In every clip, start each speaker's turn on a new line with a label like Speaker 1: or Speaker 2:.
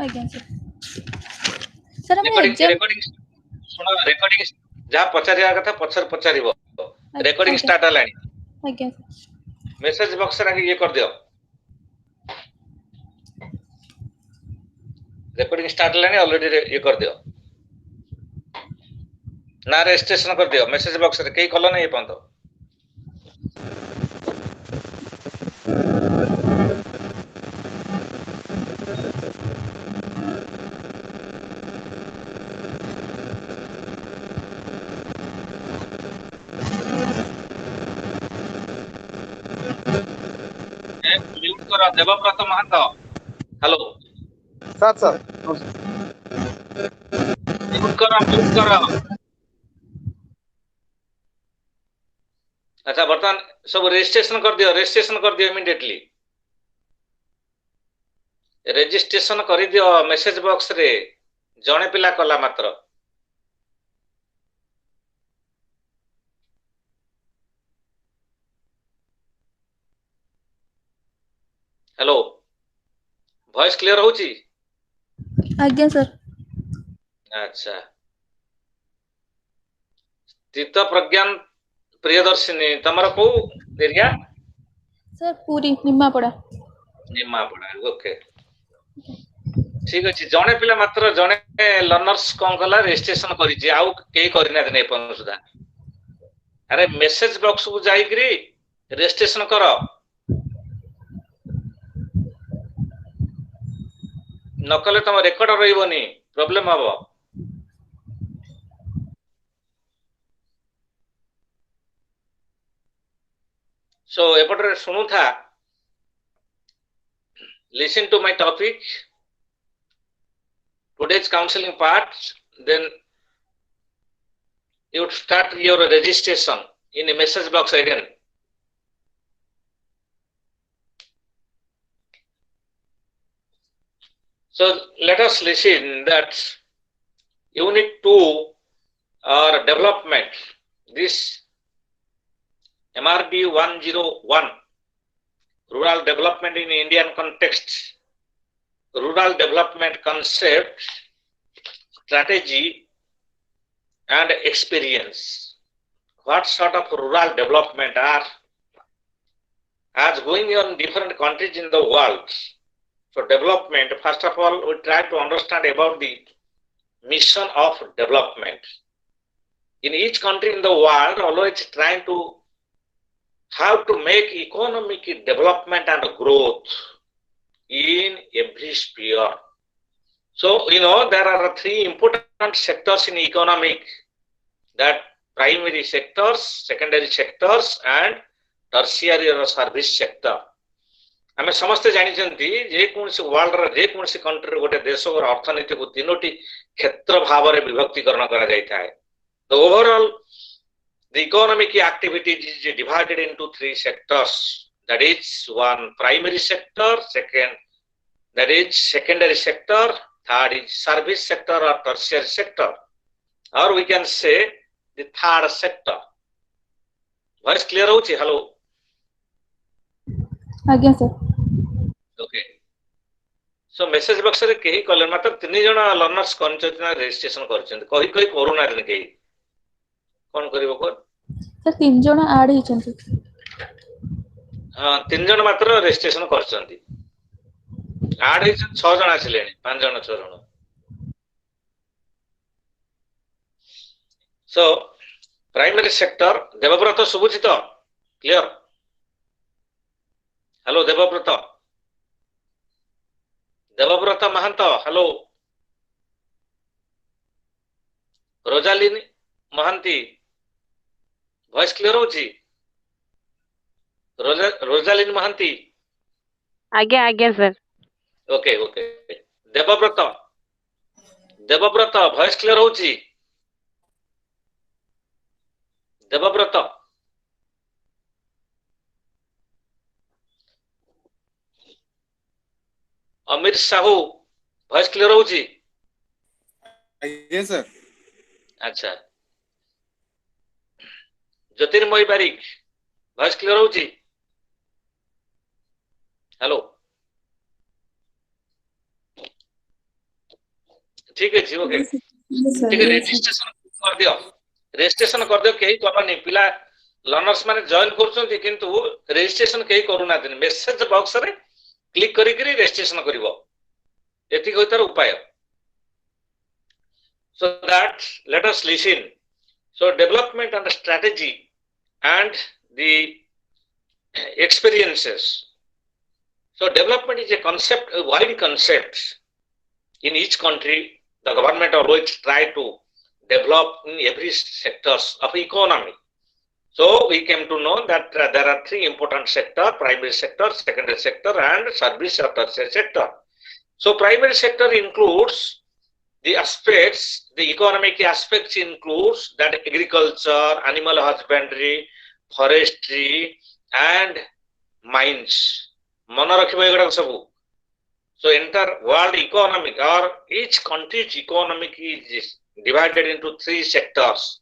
Speaker 1: आज्ञा सर हम
Speaker 2: recording
Speaker 1: exam
Speaker 2: recording सुनो रेकॉर्डिंग जा पचारिया कथा पछर पचारिबो रेकॉर्डिंग
Speaker 1: आज्ञा
Speaker 2: स्टार्ट हलानी
Speaker 1: आज्ञा
Speaker 2: मेसेज बॉक्स रे ये कर दियो रेकॉर्डिंग स्टार्ट हलानी ऑलरेडी ये कर दियो ना रजिस्ट्रेशन कर दियो मेसेज बॉक्स रे कई कलो नहीं पंतो म्यूट करो Devvrat Mahanta hello
Speaker 3: sir
Speaker 2: mute करो अच्छा बर्तमान सब रजिस्ट्रेशन कर दियो इमीडिएटली रजिस्ट्रेशन कर दियो मेसेज बॉक्स रे जणे पिला कला मात्र हेलो वॉइस क्लियर होची
Speaker 1: आज्ञा सर
Speaker 2: अच्छा तीर्थ प्रज्ञान प्रियदर्शिनी तमरा को एरिया
Speaker 1: सर पूरी निमापड़ा
Speaker 2: ओके ठीक अछि जणे पिला मात्र जणे लर्नर्स कोन कला रजिस्ट्रेशन करिछि आउ के करिना नै पन सुधा अरे मेसेज बॉक्स को जाई करी रजिस्ट्रेशन करो नकले तुम रेकॉर्ड रहिबोनी प्रॉब्लम हबो सो एपटर सुनु था listen to my topic today's counseling part then you would start your registration in a message box again so let us listen that unit 2 or development this MRDE-101 rural development in Indian context rural development concept strategy and experience what sort of rural development are as going on different countries in the world so development first of all we try to understand about the mission of development in each country in the world always trying to how to make economic development and growth in every sphere. So, you know, there are three important sectors in economic, that primary sectors, secondary sectors and tertiary or service sector. आमे समस्ते जानी चंती जे कोनसी world रे जे कोनसी country गोटे देश और अर्थनीति को तीनोटी क्षेत्र भाव रे विभक्तिकरण करा जायता है the overall the economic activities is divided into three sectors that is one primary sector second that is secondary sector third is service sector or tertiary sector or we can say the third sector voice clear hochi hello
Speaker 1: आज्ञा sir
Speaker 2: okay so message box रे केही कले मात्र तीन जण learners करछन registration करछन कहि कहि corona रे केही कोन करिवो को
Speaker 1: सर तीन जण ऐड हि छथि
Speaker 2: हां तीन जण मात्र रजिस्ट्रेशन करछन्ती ऐड हि 6 जण आसिलेनी 5 जण 6 जण so primary sector देवव्रत सुबुचित clear hello Debabrata Mahanta hello Rosalin Mohanty voice clear होची रोजालिन महांती
Speaker 4: आज्ञा आज्ञा sir
Speaker 2: okay okay Debabrata voice clear होची देवव्रत अमित साहू वॉइस क्लियर होची
Speaker 3: यस सर
Speaker 2: अच्छा ज्योतिर्मय बारिक वॉइस क्लियर होची हेलो ठीक अछि ओके
Speaker 1: Yes, sir.
Speaker 2: ठीक है रजिस्ट्रेशन कर दियो कहीं करनी पिला लर्नर्स माने जॉइन करछन्ती किंतु रजिस्ट्रेशन कहीं करूना दिन मेसेज बॉक्स रे क्लिक करी करी रजिस्ट्रेशन करिवो एति कोइ तार उपाय so that let us listen so development and strategy and the experiences so development is a concept a wide concept in each country the government always try to develop in every sectors of economy. So we came to know that there are three important sectors: primary sector, secondary sector, and service or tertiary sector. So primary sector includes the aspects, the economic aspects includes that agriculture, animal husbandry, forestry, and mines. मन रखिबो एगुडा सब. So entire world economic or each country's economic is divided into three sectors: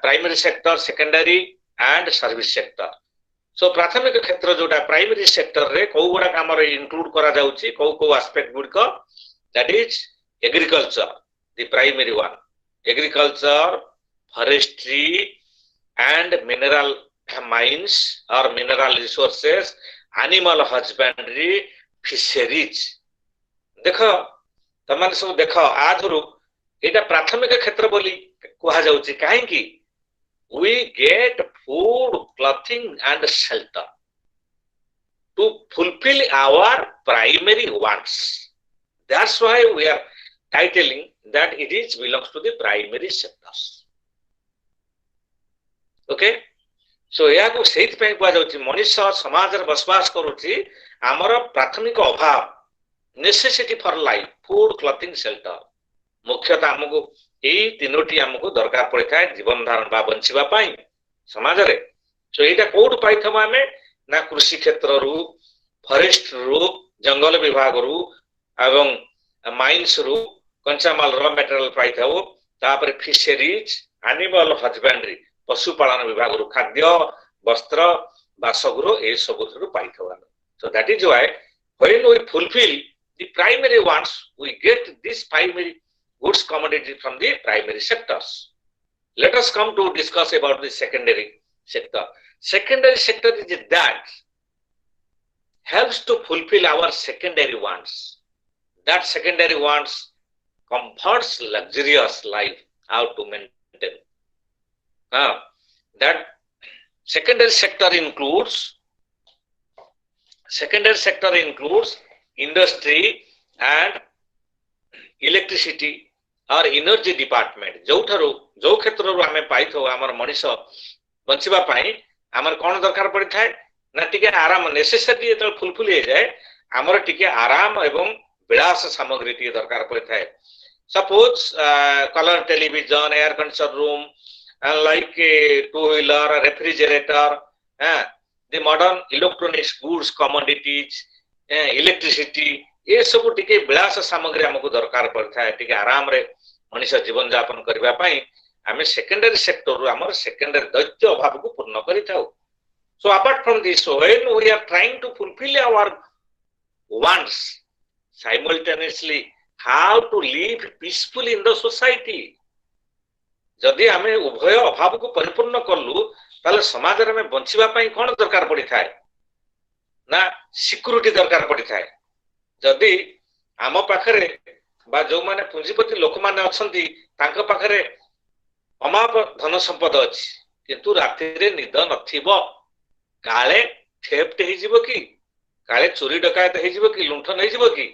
Speaker 2: primary sector, secondary, and service sector. So प्राथमिक क्षेत्र जोटा primary sector रे को गुडा हमर include करा जाउची को एस्पेक्ट गुड को that is agriculture the primary one agriculture forestry and mineral mines or mineral resources animal husbandry fisheries देखो तमन सब देखो आधुरु एटा प्राथमिक क्षेत्र बोली कुहा जाउची काहे की we get food clothing and shelter to fulfill our primary wants that's why we are titling that it is belongs to the primary sectors okay so या को सेत पे कुहा जाउची मनुष्य समाज रे बसवास करूची हमर प्राथमिक अभाव necessity for life food clothing shelter मुख्यतः हमको एई तीनोटी हमको दरकार पड़े थाए जीवन धारण बा बंचिबा पाई समाज रे सो एटा कोड पाइथम हमें ना कृषि क्षेत्र रु फॉरेस्ट रु जंगल विभाग रु एवं माइंस रु कंचामाल रॉ मटेरियल पाइथाओ तापर फिशरीज एनिमल हस्बेंडरी पशुपालन विभाग रु खाद्य वस्त्र बासगृह ए सब रु पाइथाओ so that is why when we fulfill the primary wants we get this primary goods commodity from the primary sectors. Let us come to discuss about the secondary sector. Secondary sector is that helps to fulfill our secondary wants. That secondary wants comforts luxurious life, how to maintain. That secondary sector includes industry and electricity और energy department जो क्षेत्र रो हमें पाइथो हमर मनीष बंचिबा पाई हमर कोन दरकार पड़ी थाए ना टिके आराम नेसेसिटी त फुलफिल हो जाए हमर टिके आराम एवं विलास सामग्री टिके दरकार पड़ी थाए suppose colour television air conditioner room like two wheeler refrigerator the modern electronics goods commodities electricity ये सब टिके विलास सामग्री हमको दरकार पड़ता है टिके आराम रे मनुष्य जीवन यापन करबा पई हमें सेकेंडरी सेक्टर रो हमर सेकेंडरी दैत्य अभाव को पूर्ण करि थाउ so apart from this when we are trying to fulfill our wants simultaneously how to live peacefully in the society जदि हमें उभय अभाव को परिपूर्ण करलु ताले समाज रे में बंचिबा पई कोन दरकार पड़ी थाए ना सिक्योरिटी दरकार पड़ी थाए जदि आम पाखरे बा जो माने पूंजीपति लोक माने अछंती तांका पाखरे अमाप धन संपद अछि किंतु राति रे निद नथिबो काले थेफ्ट हे जिवो की काले चोरी डकायत हे जिवो की लुंठन हे जिवो की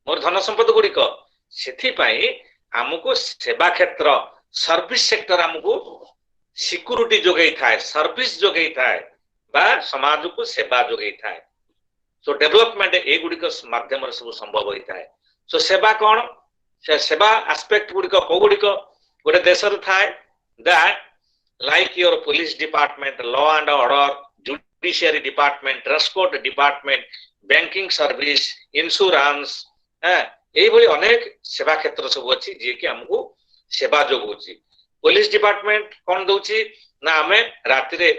Speaker 2: मोर धन संपद गुडी को सेथि पई हमको सेवा क्षेत्र सर्विस सेक्टर हमको सिक्योरिटी जोगै थाए सर्विस जोगै थाए बा समाज को सेवा जोगै थाए सो डेवलपमेंट ए गुडी को माध्यम सब संभव होता है सो सेवा कौन से सेवा एस्पेक्ट गुडी को गुडी को गोटे देश रे थाए that like your police department law and order judiciary department transport department banking service insurance एई भली अनेक सेवा क्षेत्र सब अछि जे कि हमको सेवा जोगुची पुलिस डिपार्टमेंट कोन दोची ना हमें राति रे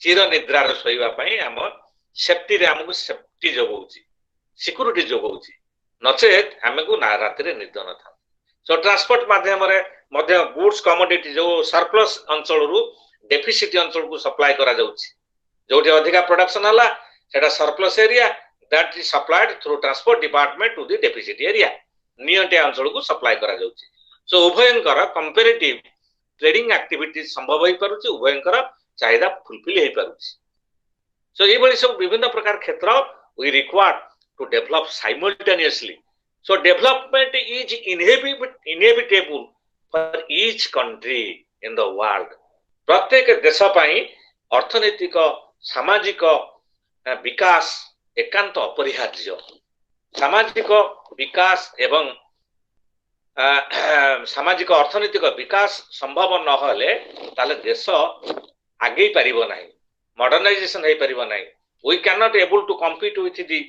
Speaker 2: चिर निद्रा रे सोइबा पई हम सेफ्टी रे हमको सेफ्टी जोगुची सिक्योरिटी जोगुची नचेत हमको ना राति रे निद न था सो ट्रांसपोर्ट माध्यम रे मध्य गुड्स कमोडिटी जो सरप्लस अंचल रु डेफिसिट अंचल को सप्लाई करा जाउछि जोठी अधिका प्रोडक्शन हला सेटा surplus area that is supplied through transport department to the deficit area नियंटे अंचल को सप्लाई करा जाउछि सो उभयंकर कंपैरेटिव ट्रेडिंग एक्टिविटी संभव होई पारुछि उभयंकर चाहिदा फुलफिल होई पारुछि सो ये बड़ी सब विभिन्न प्रकार क्षेत्र we require to develop simultaneously so development is inevitable for each country in the world प्रत्येक देश पई अर्थनैतिक सामाजिक विकास एकांत अपरिहार्य सामाजिक विकास एवं सामाजिक अर्थनैतिक विकास संभव न होले ताले देश आगे पारिबो नाही मॉडर्नाइजेशन हे पारिबो नाही we can not able to compete with the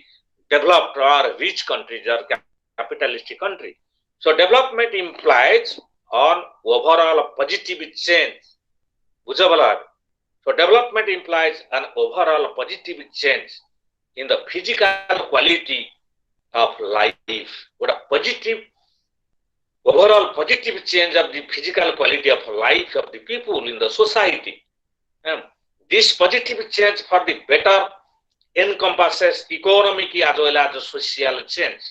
Speaker 2: developed or rich countries or capitalistic country so development implies on overall positive change बुझबला so development implies an overall positive change in the physical quality of life what a positive overall positive change of the physical quality of life of the people in the society this positive change for the better encompasses economic as well as social change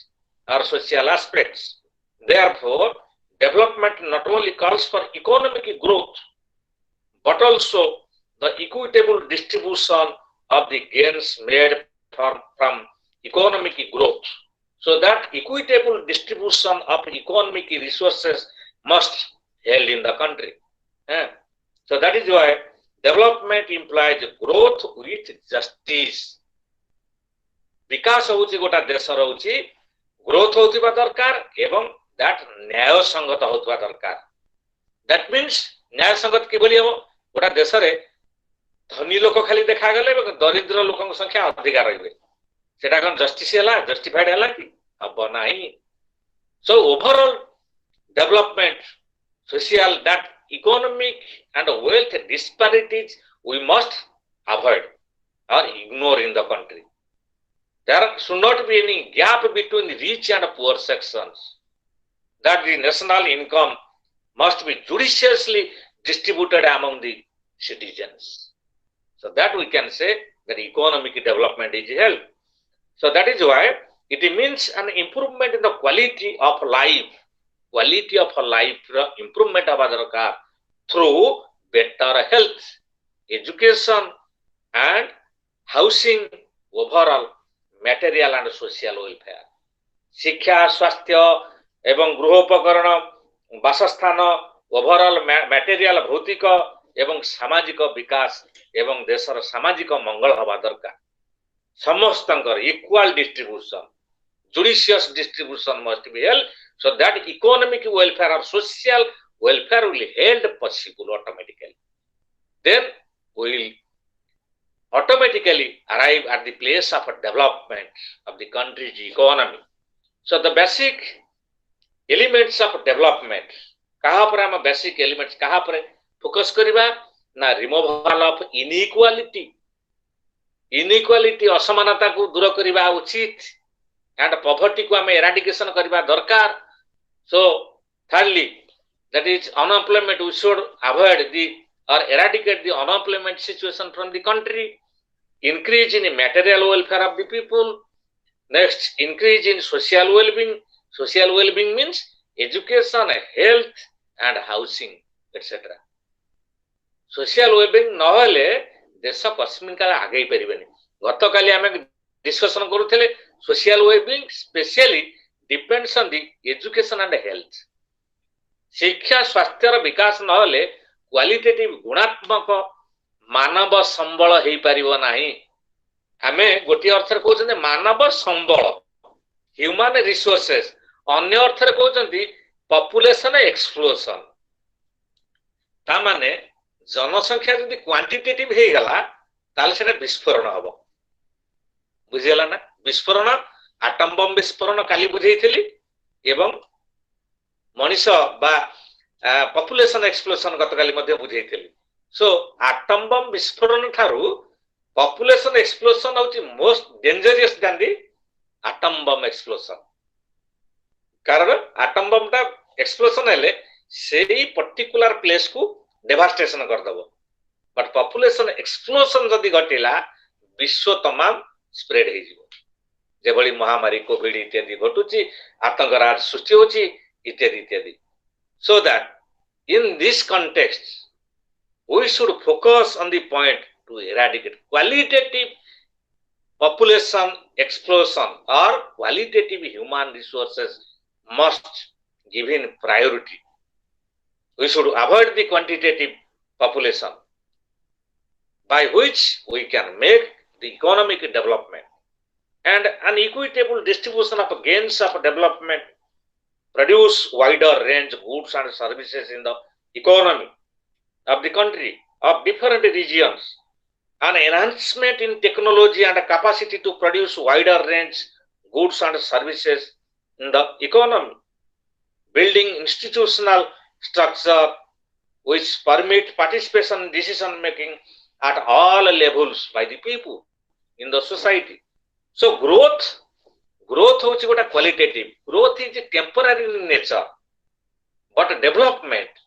Speaker 2: or social aspects therefore development not only calls for economic growth but also the equitable distribution of the gains made from economic growth. So that equitable distribution of economic resources must held in the country. So that is why development implies growth with justice. विकास होउची गोटा देश रहउची growth होतिबा दरकार एवं that न्याय संगत होतबा दरकार that means न्याय संगत कि बोली हो गोटा देश रे धनी लोक खाली देखा गले दरिद्र लोक संख्या अधिक रही सेटा कौन जस्टिस जस्टिफाइड है कि हम नहीं so overall development social that economic and wealth disparities we must avoid or ignore in the country there should not be any gap between rich and poor sections that the national income must be judiciously distributed among the citizens so that we can say that economic development is held so that is why it means an improvement in the quality of life improvement of darkar through better health education and housing overall material and social welfare शिक्षा स्वास्थ्य एवं गृहोपकरण वासस्थान overall material भौतिक एवं सामाजिक विकास एवं देशर सामाजिक मंगल हवा दरकार समस्तंकर equal distribution judicious distribution must be held so that economic welfare or social welfare will held possible automatically then will automatically arrive at the place of development of the country's economy so the basic elements of development कहा पर हम basic elements कहा पर focus करिबा ना removal of inequality असमानता को दूर करिबा उचित एंड पॉवर्टी को हम एराडिकेशन करिबा दरकार सो thirdly that is unemployment we should avoid the or eradicate the unemployment situation from the country increase in material welfare of the people next increase in social well-being means education health and housing etc social well-being न होले देश कश्मीर का आगे परिबेनी गत काली हमें discussion करूथिले social well-being specially depends on the education and health शिक्षा स्वास्थ्य र विकास न होले क्वालिटेटिव गुणात्मक मानव संबल हेई परिबो नाही हमें गोटी अर्थ रे कहउछन मानव संबल ह्यूमन रिसोर्सेस अन्य अर्थ रे कहउछन पॉपुलेशन एक्सप्लोजन ता माने जनसंख्या जदि क्वांटिटेटिव हे गला ताले सेटा विस्फोरण हबो बुझियला ना विस्फोरण एटम बम विस्फोरण काली बुझेइथिली एवं मनीष बा पॉपुलेशन एक्सप्लोजन गतकाली मध्ये बुझेइथिली सो एटम बम विस्फोरण थारु पॉपुलेशन एक्सप्लोजन होची most dangerous than the atom bomb explosion कारण एटम बम टा एक्सप्लोजन हेले सेही पर्टिकुलर प्लेस को डेवास्टेशन कर दबो बट पॉपुलेशन एक्सप्लोजन जदी घटिला विश्व तमाम स्प्रेड हे जिवो जेभली महामारी कोविड इत्यादि घटुची आतंकराज सृष्टि होची इत्यादि इत्यादि so that in this context we should focus on the point to eradicate qualitative population explosion or qualitative human resources must given priority. We should avoid the quantitative population by which we can make the economic development and an equitable distribution of gains of development produce wider range goods and services in the economy of the country of different regions. An enhancement in technology and capacity to produce wider range goods and services in the economy. Building institutional structure which permit participation in decision making at all levels by the people in the society. So growth होची गोटा qualitative growth is temporary in nature but development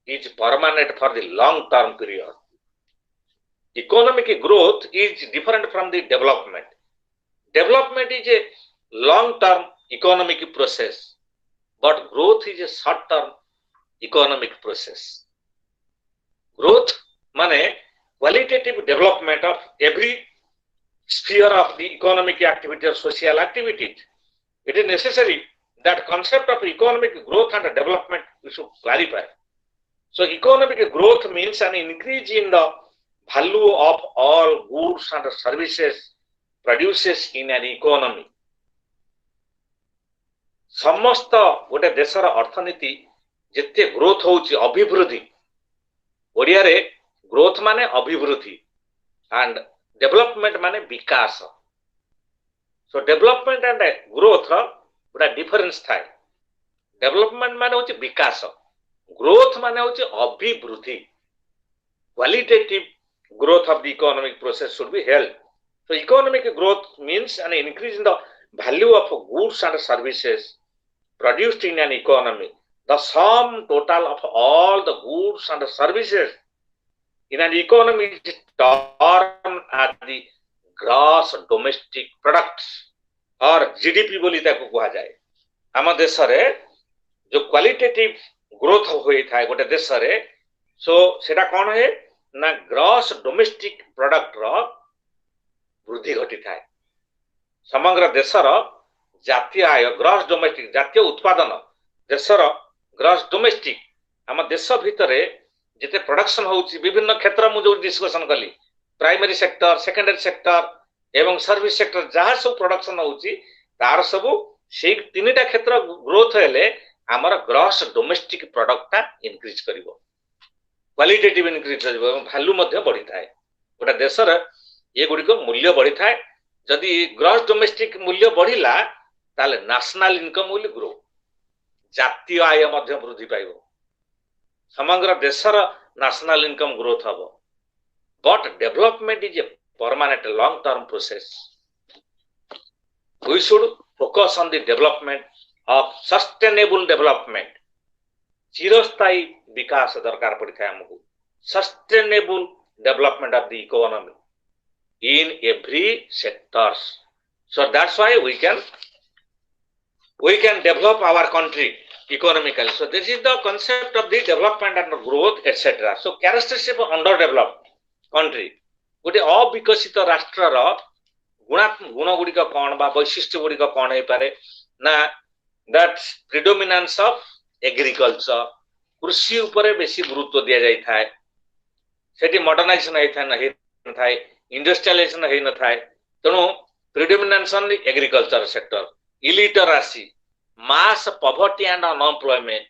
Speaker 2: is permanent for the long term period economic growth is different from the development is a long term economic process but growth is a short term economic process growth माने qualitative development of every sphere of the economic activity or social activities. It is necessary that concept of economic growth and development we should clarify. So economic growth means an increase in the value of all goods and services produces in an economy. समस्त गोटे देशर अर्थनीति जिते growth होउची अभिवृद्धि ओडिया रे growth माने अभिवृद्धि and development माने विकास so development and growth गोटा डिफरेंस थाए डेवलपमेंट माने होची विकास ग्रोथ माने होची अभिवृद्धि qualitative growth of the economic process should be held so economic growth means an increase in the value of goods and services produced in an economy the sum total of all the goods and services in an economy is termed as the gross domestic product or GDP बोली ताको कहा जाए आम देश रे जो qualitative growth होई थाए गोटे देश रे सो सेटा कोन है ना ग्रॉस डोमेस्टिक प्रोडक्ट रो वृद्धि घटी थाए समग्र देशर जातीय आय ग्रॉस डोमेस्टिक जातीय उत्पादन देशर ग्रॉस डोमेस्टिक आम देश भितरे जिते प्रोडक्शन होउची विभिन्न क्षेत्र मु जो डिस्कशन कली प्राइमरी सेक्टर सेकेंडरी सेक्टर एवं सर्विस सेक्टर जहाँ सब प्रोडक्शन होउची तार सब से तीनटा क्षेत्र ग्रोथ हेले आमर ग्रॉस डोमेस्टिक प्रोडक्ट ता इंक्रीज करिवो क्वालिटेटिव इंक्रीज करिवो एवं वैल्यू मध्ये बढ़ी थाए गोटा देशर ये गुडी को मूल्य बढ़ी थाए जदी ग्रॉस डोमेस्टिक मूल्य बढ़िला ताले नेशनल इनकम विल ग्रो जातीय आय मध्ये वृद्धि पाइबो समग्र देशर नेशनल इनकम ग्रोथ हबो but development is a permanent long term process we should focus on the development of sustainable development चिरस्थायी विकास दरकार पड़ी था हमको sustainable development of the economy in every sectors so that's why we can develop our country economically so this is the concept of the development and growth etc so characteristic of underdeveloped country गोटे अविकसित राष्ट्र गुण गुड़िक कौन बा वैशिष्ट्य गुड़िक कौन हो पारे ना दैट प्रिडोमिनेंस ऑफ एग्रीकल्चर कृषि उपरे बेसी गुरुत्व दिया जाय थाए सेठी मॉडर्नाइजेशन है थाए इंडस्ट्रियलाइजेशन है न थाए तेणु predominance on the agriculture sector illiteracy mass poverty and unemployment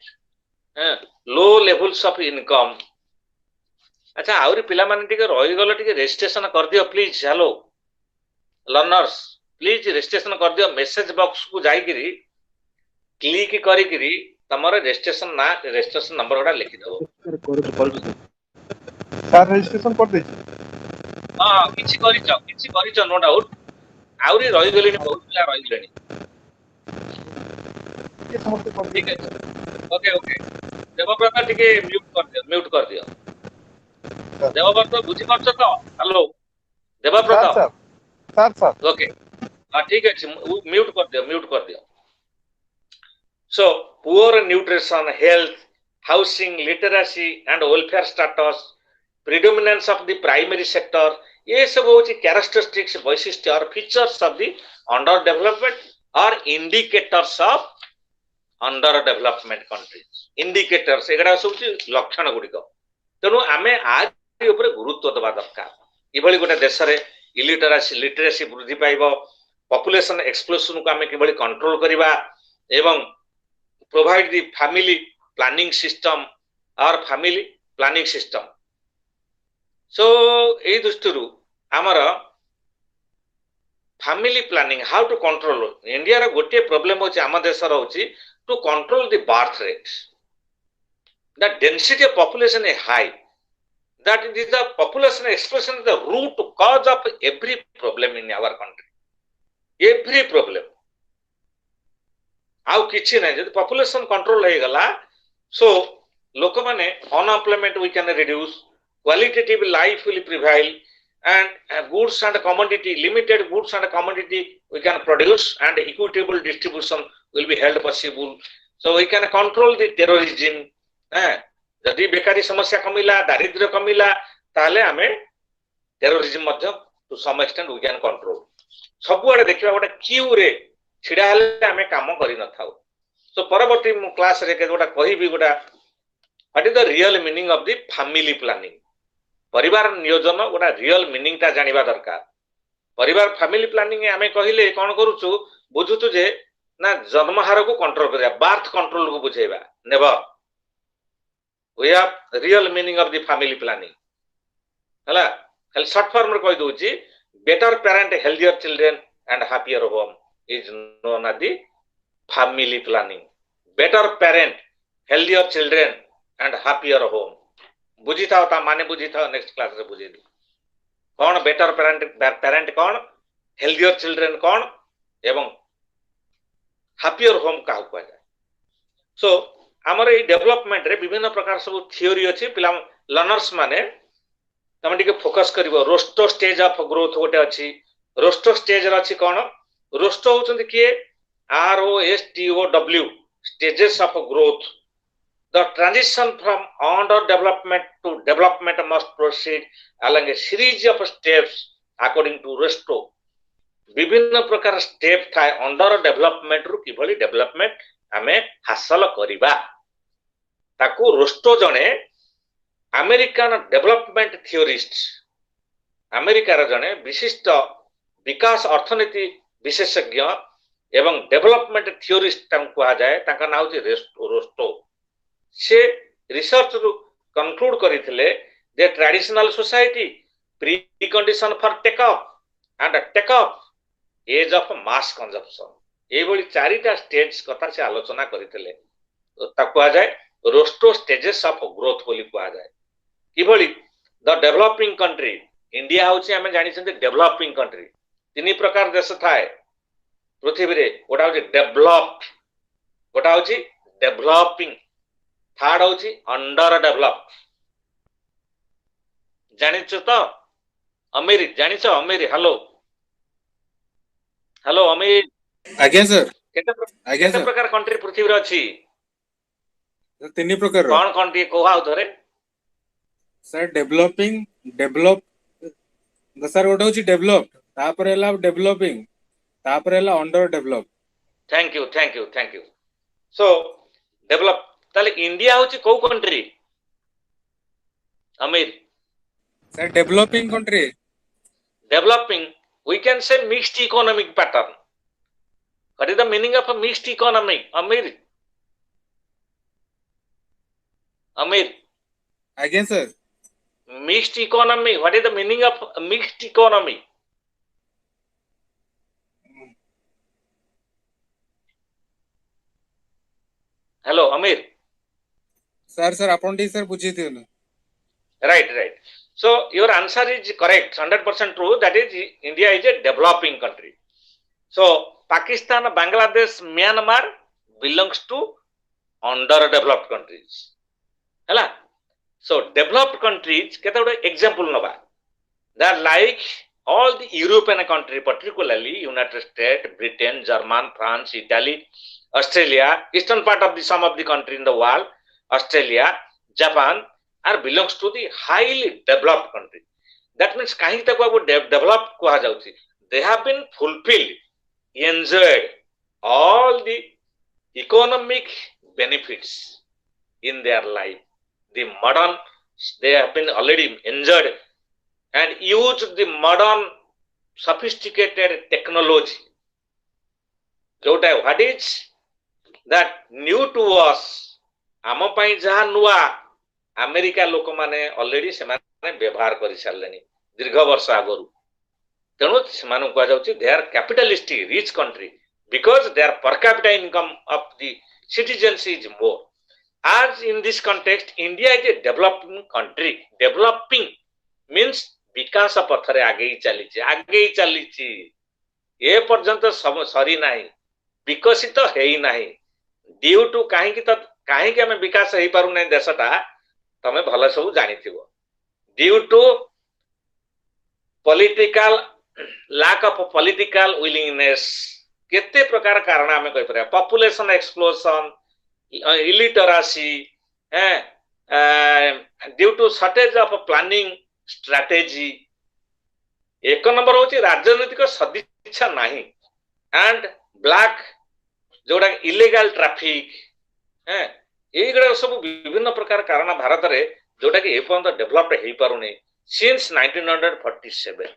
Speaker 2: low levels of income अच्छा आउरी पिला माने टिके रहि गलो टिके रजिस्ट्रेशन कर दियो please hello learners please registration कर दियो मेसेज बॉक्स को जाई किरी क्लिक करी किरी तमर रजिस्ट्रेशन ना रजिस्ट्रेशन नंबर गोटा लिखि दबो
Speaker 3: सर रजिस्ट्रेशन कर दे
Speaker 2: हां किछि करिछ नो डाउट आउरी रहि गलेनी बहुत पिला रहि गलेनी
Speaker 3: ये समस्त
Speaker 2: ठीक है ओके ओके देवव्रत टिके म्यूट कर दियो
Speaker 3: ସାର୍
Speaker 2: देवव्रत बुझी पारछ तो hello
Speaker 3: sir
Speaker 2: Devvrat
Speaker 3: sir sir sir
Speaker 2: okay हाँ ठीक है म्यूट कर दियो so poor nutrition health housing literacy and welfare status predominance of the primary sector ये सब होची characteristics वैशिष्ट्य और features of the under development or indicators of under development countries indicators एगडा सब लक्षण गुडी को तेणु आमे आज ऊपर गुरुत्व दबा दरकार इभली गोटे देश रे लिटरेसी वृद्धि पाइबो पॉपुलेशन एक्सप्लोशन को आमे किभली कंट्रोल करिबा एवं provide the family planning system or family planning system so ए दृष्टि आमर family planning how to control India रो गोटे प्रॉब्लम होची आम देश रो होची to control the birth rate the density of population is high that it is the population explosion the root cause of every problem in our country every problem आउ किछि नै जदि पॉपुलेशन कंट्रोल हे गला सो लोक माने unemployment we can reduce qualitative life will prevail and goods and commodity limited goods and commodity we can produce and equitable distribution will be held possible so we can control the terrorism जदि बेकारी समस्या कमिला दारिद्र्य कमिला ताले हमें terrorism मध्य to some extent we can control सब आड़े देखिबा गोटे क्यू रे छिडा हले हमें काम करि न थाउ सो परवर्ती मु क्लास रे के गोटा कहिबी गोटा what is the real meaning of the family planning परिवार नियोजन गोटा रियल मीनिंग ता जानिबा दरकार परिवार फैमिली प्लानिंग हमें कहिले कोन करूछु बुझुछु जे ना जन्महार को कंट्रोल करिया बर्थ कंट्रोल को बुझेबा never we have real meaning of the family planning हला खाली शॉर्ट फॉर्म रे कहि दोची better parent healthier children and happier home is known as the family planning better parent healthier children and happier home बुझी था ता माने बुझी था नेक्स्ट क्लास रे बुझे दी कौन बेटर पेरेंट कौन हेल्थियर चिल्ड्रेन कौन एवं हैप्पियर होम का हुआ जाए सो हमर ए डेवलपमेंट रे विभिन्न प्रकार सब थ्योरी अछि पिला लर्नर्स माने तमे टिके focus करिवो Rosto stage of growth गोटे अछि रोस्टो स्टेज रे अछि कोन रोस्टो होचंदी के R O S T O W stages of growth the transition from under development to development must proceed along a series of steps according to rosto विभिन्न प्रकार step थाए under development रु किभली development आमे हासिल करिबा ताकू रोस्टो जने American development theorist America र जने विशिष्ट विकास अर्थनीति विशेषज्ञ एवं डेवलपमेंट थियोरिस्ट तांको आ जाए ताका नाउ जे रोस्टो से रिसर्च रु कंक्लूड करिथिले जे traditional society pre condition for take up and take up age of mass consumption ए बळी चारिटा स्टेज कथा से आलोचना करिथिले ताको आ जाए रोस्टो स्टेजेस ऑफ ग्रोथ बोली को आ जाए किभली द डेवलपिंग कंट्री इंडिया होची हमें जानि छथि डेवलपिंग कंट्री तीन प्रकार देश थाए पृथ्वी रे गोटा होची डेवलप्ड गोटा होची डेवलपिंग थर्ड होची अंडर डेवलप जानिछ तो अमेरी जानिछ अमेरी हेलो हेलो अमेरी
Speaker 5: आज्ञा सर
Speaker 2: केते प्रकार कंट्री पृथ्वी रे अछि
Speaker 5: तीन प्रकार
Speaker 2: कोन कंट्री कोहा उधरे
Speaker 5: सर डेवलपिंग डेवलप सर गोटे होची डेवलप तापर एला डेवलपिंग तापर एला under develop
Speaker 2: thank you so develop ताले इंडिया होची को country Amir
Speaker 5: sir developing country
Speaker 2: developing we can say mixed economic pattern what is the meaning of a mixed economy Amir
Speaker 5: आज्ञा sir
Speaker 2: mixed economy what is the meaning of mixed economy hello Amir
Speaker 5: sir अपन टी sir बुझी थियो
Speaker 2: right so your answer is correct 100% true that is India is a developing country so Pakistan Bangladesh Myanmar belongs to underdeveloped countries hela. So developed countries kete gote example naba, they are like all the European country, particularly United States, Britain, German, France, Italy, Australia, eastern part of the some of the country in the world, Australia, Japan are belongs to the highly developed country. That means kahi taku abu developed kuha jauchi, they have been fulfilled, enjoyed all the economic benefits in their life. The modern, they have been already enjoyed and used the modern sophisticated technology. What is that new to us? आम पाई जहा नुआ America लोक माने already से माने व्यवहार करि सारलेनी दीर्घ वर्ष आगरु. तेणु से कह जाउची they are capitalistic rich country because their per capita income of the citizens is more. As in this context, India is a developing country. Developing means विकास पथरे आगे चली ए पर्यंत सरी नाही, विकसित तो है ही नाही. ड्यू टू कहीं आम विकास हो पारु ना देशटा तमें भल सब जानिथिबो. Due to political lack of political willingness, केते प्रकार कारण आम कहि पारे. Population explosion, illiteracy, due to shortage of planning strategy. एक नंबर होची राजनीतिक सदिच्छा नाही एंड ब्लैक जोड़ा इलीगल ट्रैफिक, ये सब विभिन्न प्रकार कारण भारत रे जोटा कि एपर्यंत डेभलप हो पारुनी. सिंस 1947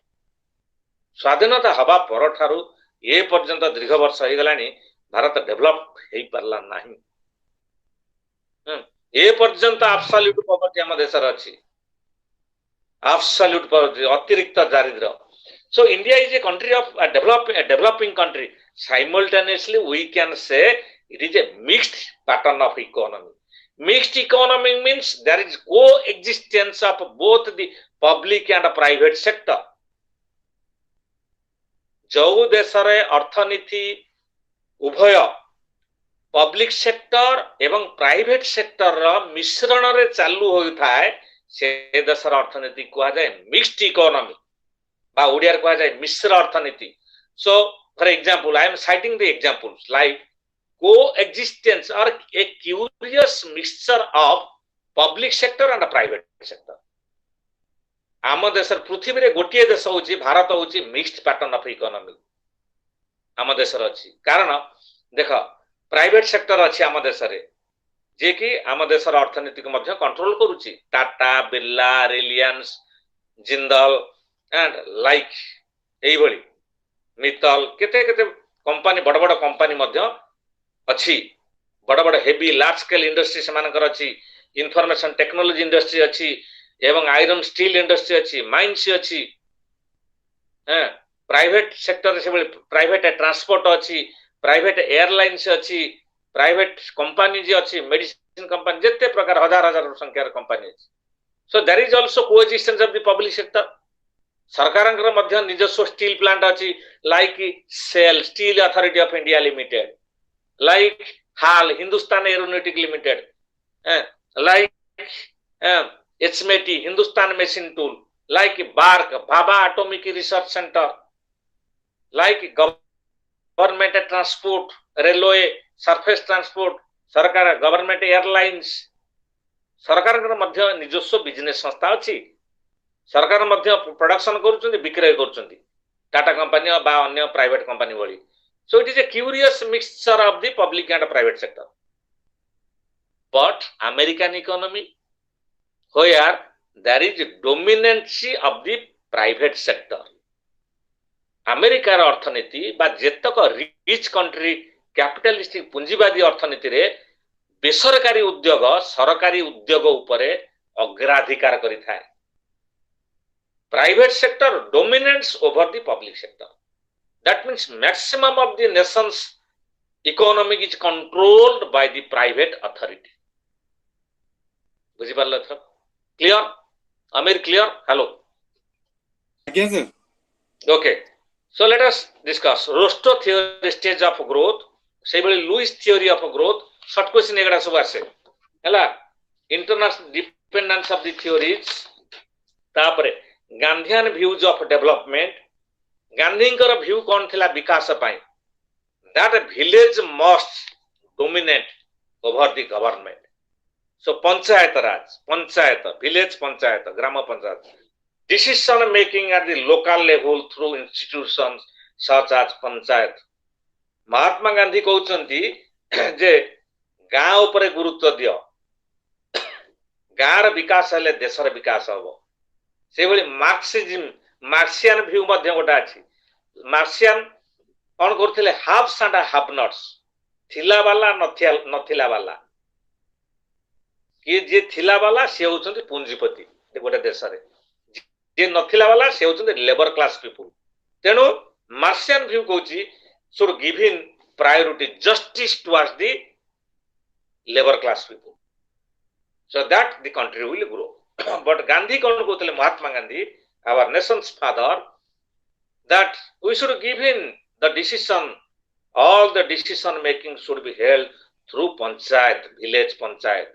Speaker 2: स्वाधीनता हवा पर ठारू ए पर्यंत दीर्घ वर्ष हो गलानी भारत डेभलप हो पारला नाही. ए पर्यंत एब्सोल्यूट पॉवर्टी हम देश रे अछि, absolute poverty, अतिरिक्त दारिद्र्य. So India is a country of a developing country. Simultaneously, we can say it is a mixed pattern of economy. Mixed economy means there is coexistence of both the public and private sector. जो देश रे अर्थनीति उभय public sector एवं private sector रा मिश्रण रे चालू होइथाय से देशर अर्थनीति कह जाए मिक्स्ड इकोनॉमी बा ओडिया कह जाए मिश्र अर्थनीति. So for example I am citing the examples like coexistence or a curious mixture of public sector and private sector. आम देश पृथ्वी रे गोटे देश होची भारत होची मिक्स्ड पैटर्न ऑफ इकोनॉमी आम देश अछि. कारण देख प्राइवेट सेक्टर अछि आम देश रे जे कि आम देशर अर्थनीति को मध्य कंट्रोल करूची. टाटा, बिरला, रिलायंस, जिंदल एंड लाइक एई भली मित्तल केते केते कंपनी बड़ बड़ कंपनी मध्य अछि. बड़ बड़ हेवी लार्ज स्केल इंडस्ट्री से मानकर अछि, इंफॉर्मेशन टेक्नोलॉजी इंडस्ट्री अछि एवं आयरन स्टील इंडस्ट्री अछि, माइंस अछि. प्राइवेट सेक्टर से प्राइवेट ट्रांसपोर्ट अछि, प्राइवेट एयरलाइंस अछि, प्राइवेट कंपनी जी अच्छी मेडिसिन कंपनी जिते प्रकार हजार हजार संख्यार कंपनी अछि. So there is also coexistence of the public sector. सरकारंकर मध्य निजस्व स्टील प्लांट अछि like SAIL steel authority of India limited, like HAL Hindustan aeronautic limited, like HMT Hindustan machine tool, like BARC Bhabha atomic research centre, like government transport, railway, surface transport, सरकार government airlines. सरकार मध्य निजस्व business संस्था अच्छी. सरकार मध्य production करूछन्ती, विक्रय करूछन्ती Tata company बा अन्य private company भली. So it is a curious mixture of the public and private sector. But American economy where there is dominancy of the private sector. अमेरिकार अर्थनीति बा जेतक रिच कंट्री कैपिटलिस्टिक पुंजीवादी अर्थनीति रे बेसरकारी उद्योग सरकारी उद्योग उपरे अग्राधिकार करिथाय. Private sector dominates over the public sector. That means maximum of the nation's economy is controlled by the private authority. बुझी पारल था? Clear? Amir, clear? Hello.
Speaker 5: Yes, sir.
Speaker 2: Okay. So let us discuss Rostow theory stage of growth, Lewis theory of growth, short question एगड़ा सब आसे हला international dependence of the theories तापरे Gandhian views of development गांधींकर view कौन थिला विकास पाई that village must dominate over the government so panchayat raj panchayat village panchayat gram panchayat decision making at the local level through institutions such as panchayat Mahatma Gandhi कहउचंती जे गाँ उपरे गुरुत्व दियो गाँर विकास हेले देशर विकास हबो से भली मार्क्सियन व्यू मध्य गोटा अछि मार्क्सियन कौन करथिले हाफ्स एंड हाफ नॉट्स थिला वाला नथिला वाला कि जे थिला वाला से होचंती पूंजीपति गोटे देश रे जे नथिला वाला से होचंती लेबर क्लास पीपल तेनु मार्क्सियन व्यू कहउची should given priority justice towards the labor class people so that the country will grow but Gandhi kon kothile Mahatma Gandhi our nation's father that we should give in the decision all the decision making should be held through panchayat village panchayat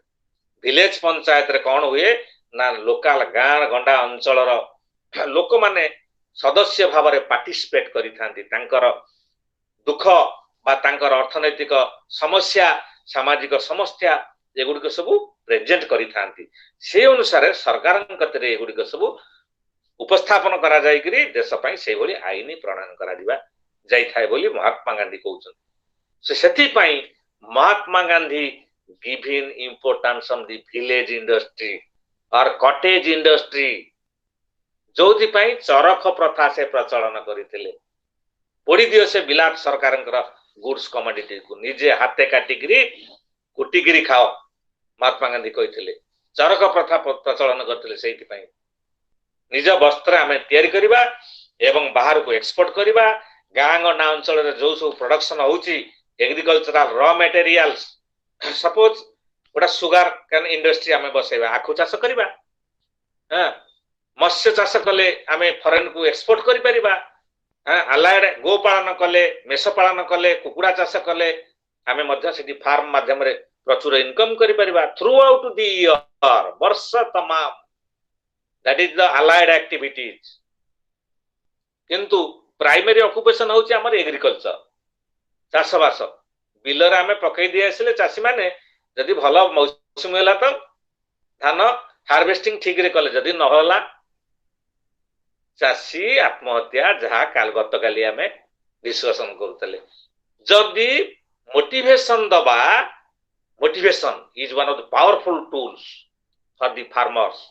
Speaker 2: रे कोन हुए ना local गाँ गंडा अंचल लोक माने सदस्य भाव रे पार्टिसिपेट करि थांती तांकर दुख बा तांकर अर्थनैतिक समस्या सामाजिक समस्या एगुड़िक सब प्रेजेंट करि थांती से अनुसार सरकार कतरे एगुड़िक सब उपस्थापन करा जाय करी देश पई से भली आईन प्रणयन करा दिबा जाय थाय बोली महात्मा गांधी कहउछन से सेति पई Mahatma Gandhi given importance of the village industry और कॉटेज इंडस्ट्री जोथि पई चरख प्रथा से प्रचलन करिथिले पोड़ी दियो से बिलात सरकार गुड्स कमोडिटी को निजे हाथे काटिकी कुटिकी खाओ महात्मा गांधी कहते चरक प्रथा प्रचलन करते निज वस्त्र आम या बाहर को एक्सपोर्ट करवा गाँ गंडा अंचल जो सब प्रोडक्शन होची एग्रीकल्चरल रॉ मटेरियल्स सपोज गोटा सुगर कैन इंडस्ट्री आम बसैबा आखु चाष करवा मत्स्य चाष कले आम फरेन को एक्सपोर्ट करि परिबा अलाइड गो पालन कले मेष पालन कले कुकुड़ा चाष कले आमे मध्य सिटी फार्म माध्यम रे प्रचुर इनकम करि परिबा थ्रू आउट द ईयर वर्ष तमाम that is the allied activities किंतु प्राइमरी ऑक्युपेशन होची हमर एग्रीकल्चर चाष बास बिलर आमे पकई दिए आसिले चासी माने जदि भलो मौसम होला तो धान हार्वेस्टिंग ठीक रे कले जदि न होला चाषी आत्महत्या जहाँ काल गत काली आम डिस्कसन करूले जदि मोटिवेशन दबा motivation is one of the powerful tools for the farmers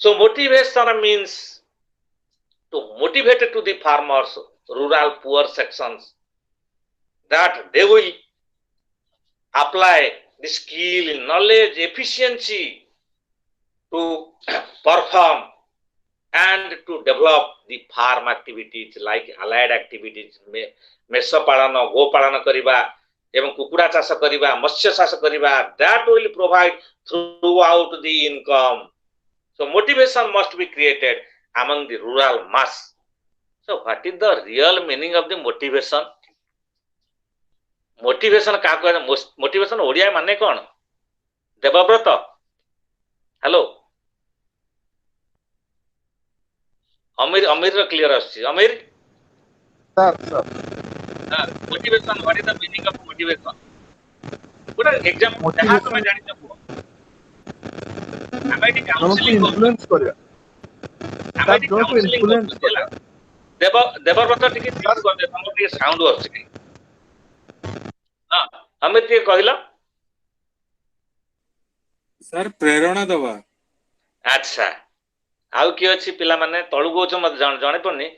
Speaker 2: so motivation means to motivate to the farmers rural poor sections that they will apply the skill, knowledge, efficiency to perform and to develop the farm activities like allied activities मेष पालन गो पालन करिबा एवं कुकुड़ा चाष करिबा मत्स्य चाष करिबा that will provide throughout the income so motivation must be created among the rural mass so what is the real meaning of the motivation motivation का मोटिवेशन ओडिया माने कौन देवव्रत हेलो अमीर अमीर क्लियर आछि अमीर
Speaker 3: sir sir
Speaker 2: motivation what is the meaning of motivation पूरा exam जहां तुम जानि छको आबाइटी काउंसलिंग
Speaker 3: इन्फ्लुएंस करिया
Speaker 2: आबाइटी काउंसलिंग देवव्रत टिके ठीक कर दे हमर टिके साउंड आछि अमित के कहला
Speaker 5: सर प्रेरणा दवा
Speaker 2: अच्छा आउ कि अछि पिला माने तळु गोच मत जाने पड़नी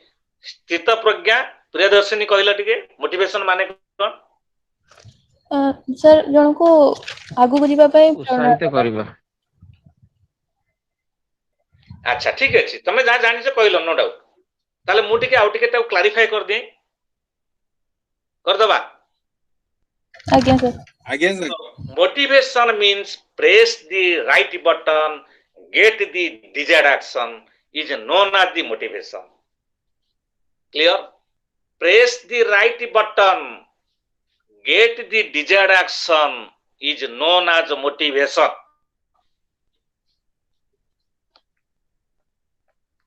Speaker 2: स्थित प्रज्ञा प्रियदर्शनी कहला टिके मोटिवेशन माने कोन
Speaker 1: सर जण को आगु बुझिबा पय
Speaker 6: उत्साहित करबा
Speaker 2: अच्छा ठीक अछि तमे जा जानि से कहलो नो डाउट ताले मु टिके आउ टिके त क्लैरिफाई कर दे कर दबा
Speaker 1: आज्ञा sir
Speaker 2: motivation means press the right button get the desired action is known as the motivation clear press the right button get the desired action is known as motivation.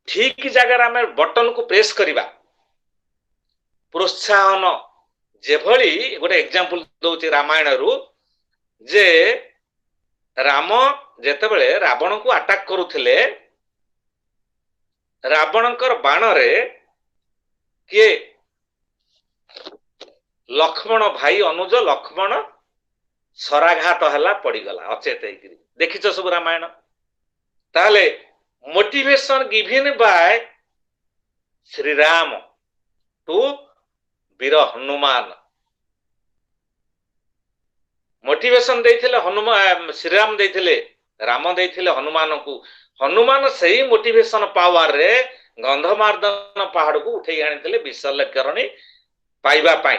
Speaker 2: ठीक जगह आम बटन को press करवा प्रोत्साहन जेभली गोटे example दउची Ramayan रु जे राम जेतेबेले रावण को attack करुथिले Ravankar बाण रे के लक्ष्मण भाई अनुज लक्ष्मण सराघात हला पड़ीगला अचेत होकर देखिछ सब रामायण ताले motivation given by Shri Ram to Veer Hanuman motivation देथिले हनुमान श्री राम देथिले राम देथिले हनुमान को हनुमान सही मोटिवेशन पावर रे गंधमार्दन पहाड़ को उठे आनिथिले विशल्यकरणी पाइबा पाई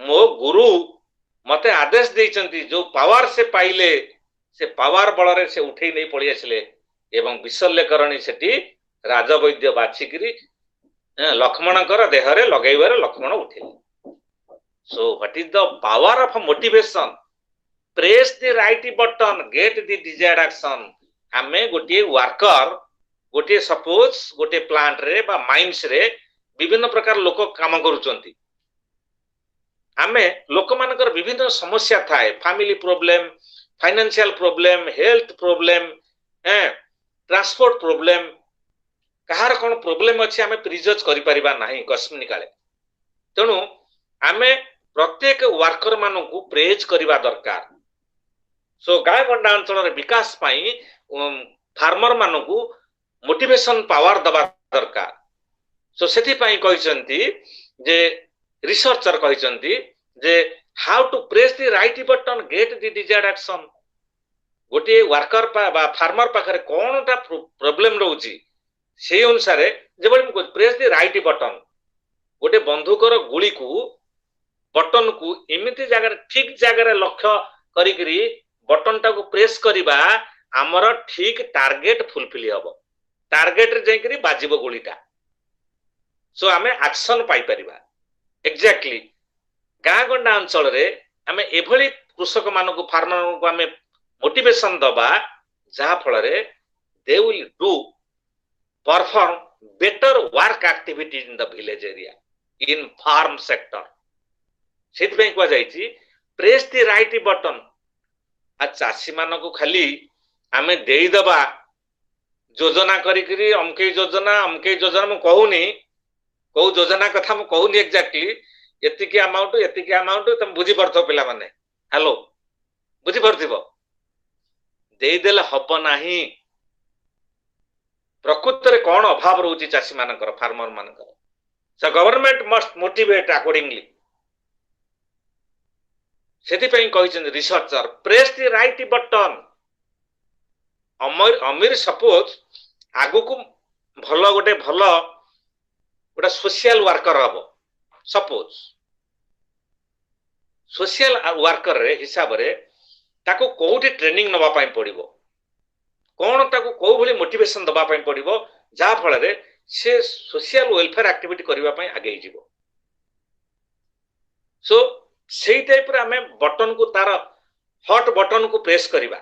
Speaker 2: मो गुरु मते आदेश देइचंती जो पावर से पाइले से पावर बल रे से उठे नहीं पड़ी आसिले एवं विशल्यकरणी सेठी राजवैद्य बाछिकरी लक्ष्मणकर देह रे लगैबार लक्ष्मण उठिले so what is the power of motivation press the right button get the desired action आमे गोटे वर्कर गोटे सपोज गोटे प्लांट रे बा माइंस रे विभिन्न प्रकार लोक काम करूचंती आमे लोक मानकर विभिन्न समस्या थाए family problem financial problem health problem transport problem कहार कोन प्रॉब्लम अछि आमे प्रिजज करि परिबा नाही कस्म निकाले तेनु आमे प्रत्येक वर्कर मानकू प्रेज करिबा दरकार सो गाय गंडा अंचल रे विकास पाई फार्मर मानकू मोटिवेशन पावर दबा दरकार सो सेति पाई कहिसंती जे रिसर्चर कहिसंती जे how to press the right button get the desired action गोटे वर्कर बा फार्मर पाखरे कोनटा प्रॉब्लम रहउची से अनुसार जेबे प्रेस द राइट बटन गोटे बंदूकर गुली को बटन को एमिति जगह ठीक जगह लक्ष्य करी बटन टा को प्रेस करिबा हमर ठीक टार्गेट फुलफिल हबो टार्गेट रे जाई करी बाजिबो गुलीटा सो आमे एक्शन पाई परिबा एक्जेक्टली गाँ गंडा अंचल रे आमे एभली कृषक मानक फार्मर को आमे मोटिवेशन दबा जहा फल रे they will do perform better work activities in the village area in farm sector सेति पे को जाईची प्रेस द राइट बटन आ चासी मानक खाली आमे देई दबा योजना करी अमके योजना मु कहूनी को योजना कथा मु कहूनी एक्जेक्टली एतिकी अमाउंट तुम बुझी परथो पिला माने हेलो बुझी परथिबो देई देले हब नाही प्रकृत रे कोन अभाव रहउची चासी मानकर फार्मर मानकर so government must motivate accordingly सेति पई कहिसन researcher press the right button अमीर सपोज आगु को भलो गोटे सोशल वर्कर हबो सपोज सोशल वर्कर रे हिसाब रे ताको कोउटी ट्रेनिंग नबा पई पड़िबो कोन ताको को भली मोटिवेशन दबा पई पड़िबो जा फल रे से सोशल वेलफेयर एक्टिविटी करबा पई आगे हिजिबो सो सेही टाइप रे हमें बटन को तार हॉट बटन को प्रेस करिबा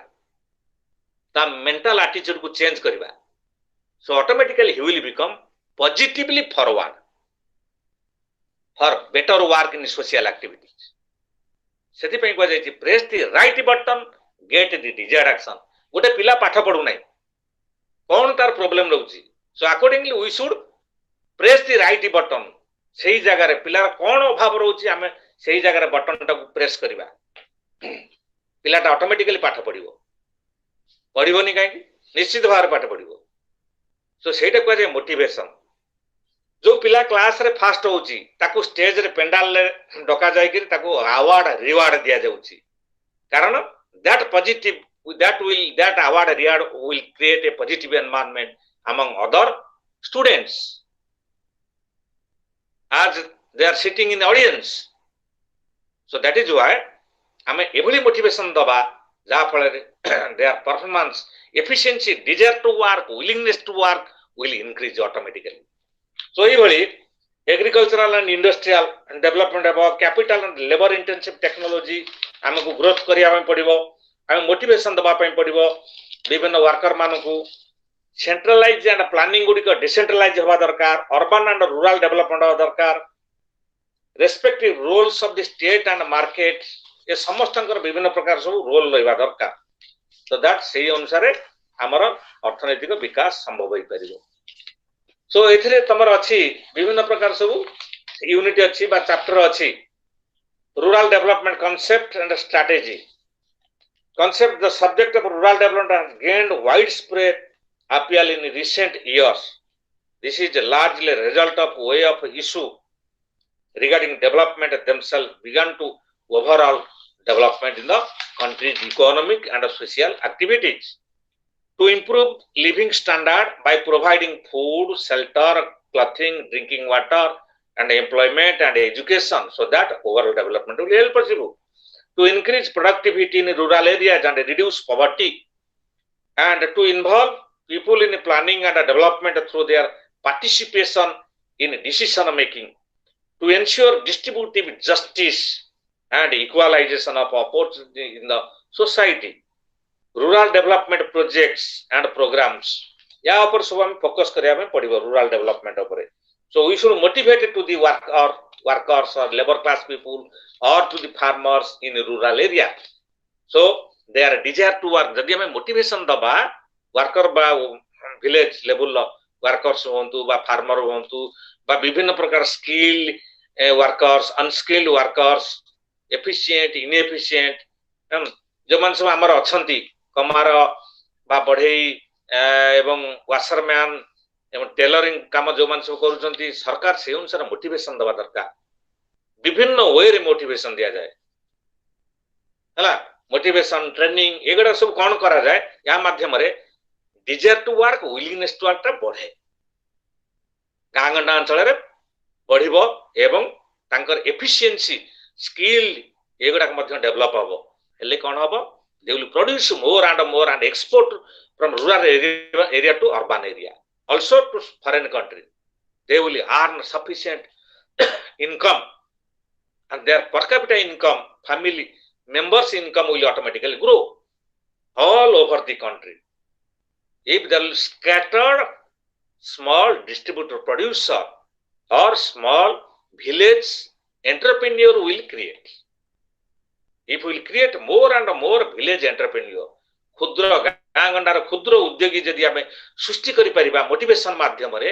Speaker 2: ता मेंटल एटीट्यूड को चेंज करिबा so automatically he will become positively forward for better work in social activities सेति पई को जाई press the right button get the desired action गोटे पिला पाठ पढु नै कोन तार प्रॉब्लम रहउची so accordingly we should press the right button सेही जगह रे पिला कोन अभाव रहउची हमें सेही जगह रे बटन टा को प्रेस करिबा पिलाटा ऑटोमेटिकली पाठ पढ़िबोनी काई निश्चित भाव पाठ पढ़िबो सो सेटा को जे मोटिवेशन जो पिला क्लास रे फास्ट होउची ताको स्टेज रे पेंडाल रे डका जाय कि ताको अवार्ड रिवार्ड दिया जाउची कारण that positive that award reward will create a positive environment among other students as they are sitting in the audience so that is why hame every motivation daba ja phalare their performance efficiency desire to work willingness to work will increase automatically so ei bhali agricultural and industrial development हेबो capital and labour intensive technology हमको growth करिया ପାଇଁ पड़िबो हम motivation दबा ପାଇଁ पड़िबो विभिन्न वर्कर मानकू सेंट्रलाइज एंड प्लानिंग गुडी को डिसेंट्रलाइज होबा दरकार अर्बन एंड रूरल डेवलपमेंट होबा दरकार respective roles of the state and market ये समस्त विभिन्न प्रकार सब रोल रहबा दरकार तो दैट सही अनुसार हमर अर्थनैतिक विकास संभव होई परिबो सो एथिरे तमर अछि विभिन्न प्रकार सब यूनिट अछि बा चैप्टर अछि rural development concept and strategy concept the subject of rural development has gained widespread appeal in recent years. This is largely a result of way of issue regarding development themselves began to overall development in the country's economic and social activities. To improve living standard by providing food, shelter, clothing, drinking water, and employment and education, so that overall development will help possible. To increase productivity in rural areas and reduce poverty, and to involve people in planning and development through their participation in decision making, to ensure distributive justice and equalization of opportunity in the society. Rural development projects and programs या ऊपर सब हम focus करिया में पड़िबो rural development ऊपर so we should motivate to the workers or labor class people or to the farmers in rural area so they are desire to work जदि हमें motivation दबा worker बा village level workers होंतु बा farmer होंतु बा विभिन्न प्रकार skilled workers unskilled workers efficient inefficient जो मान सब हमर अछंती कमार बा बढ़ई एवं वाशरमैन एवं टेलरिंग काम जो मान सब करूचंती सरकार से अनुसार मोटिवेशन दबा दरकार विभिन्न वे रे मोटिवेशन दिया जाए हला मोटिवेशन ट्रेनिंग एगडा सब कोन करा जाए या माध्यम रे desire to work willingness to work बढ़े गांगंडा अंचल रे बढ़िबो एवं तांकर एफिशिएंसी स्किल एगडा मध्य डेवलप हबो हेले कोन हबो they will produce more and export from rural area to urban area also to foreign country they will earn sufficient income and their per capita income family members income will automatically grow all over the country if there is scattered small distributor producer or small village entrepreneur will create if we will create more and more village entrepreneur क्षुद्र गांगंडार क्षुद्र उद्योगी जदि आमे सृष्टि करि परिबा motivation माध्यम रे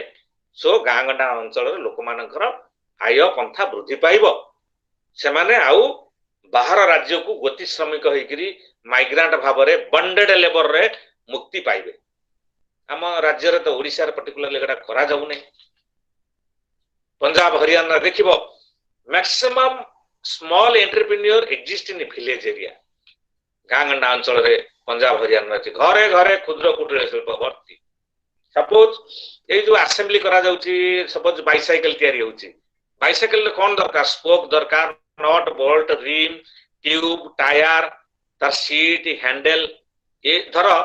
Speaker 2: सो गांगंडा अंचल रे लोक मानकर आय पंथा वृद्धि पाइबो से माने आउ बाहर राज्य को गति श्रमिक होइकरी माइग्रेंट भाव रे बंडेड लेबर रे मुक्ति पाइबे हम राज्य रे तो ओडिसा रे पर्टिकुलरली एटा करा जाउ नै पंजाब हरियाणा देखिबो maximum small entrepreneur exist in the village area गांगंडा अंचल रे पंजाब हरियाणा रे घरे घरे क्षुद्र कुटीर शिल्प भर्ती सपोज ए जो असेंबली करा जाउची सपोज बाइसाइकल तयारी होउची बाइसाइकल ले कोन दरकार स्पोक दरकार nut bolt rim tube tyre तार सीट हैंडल ए धरो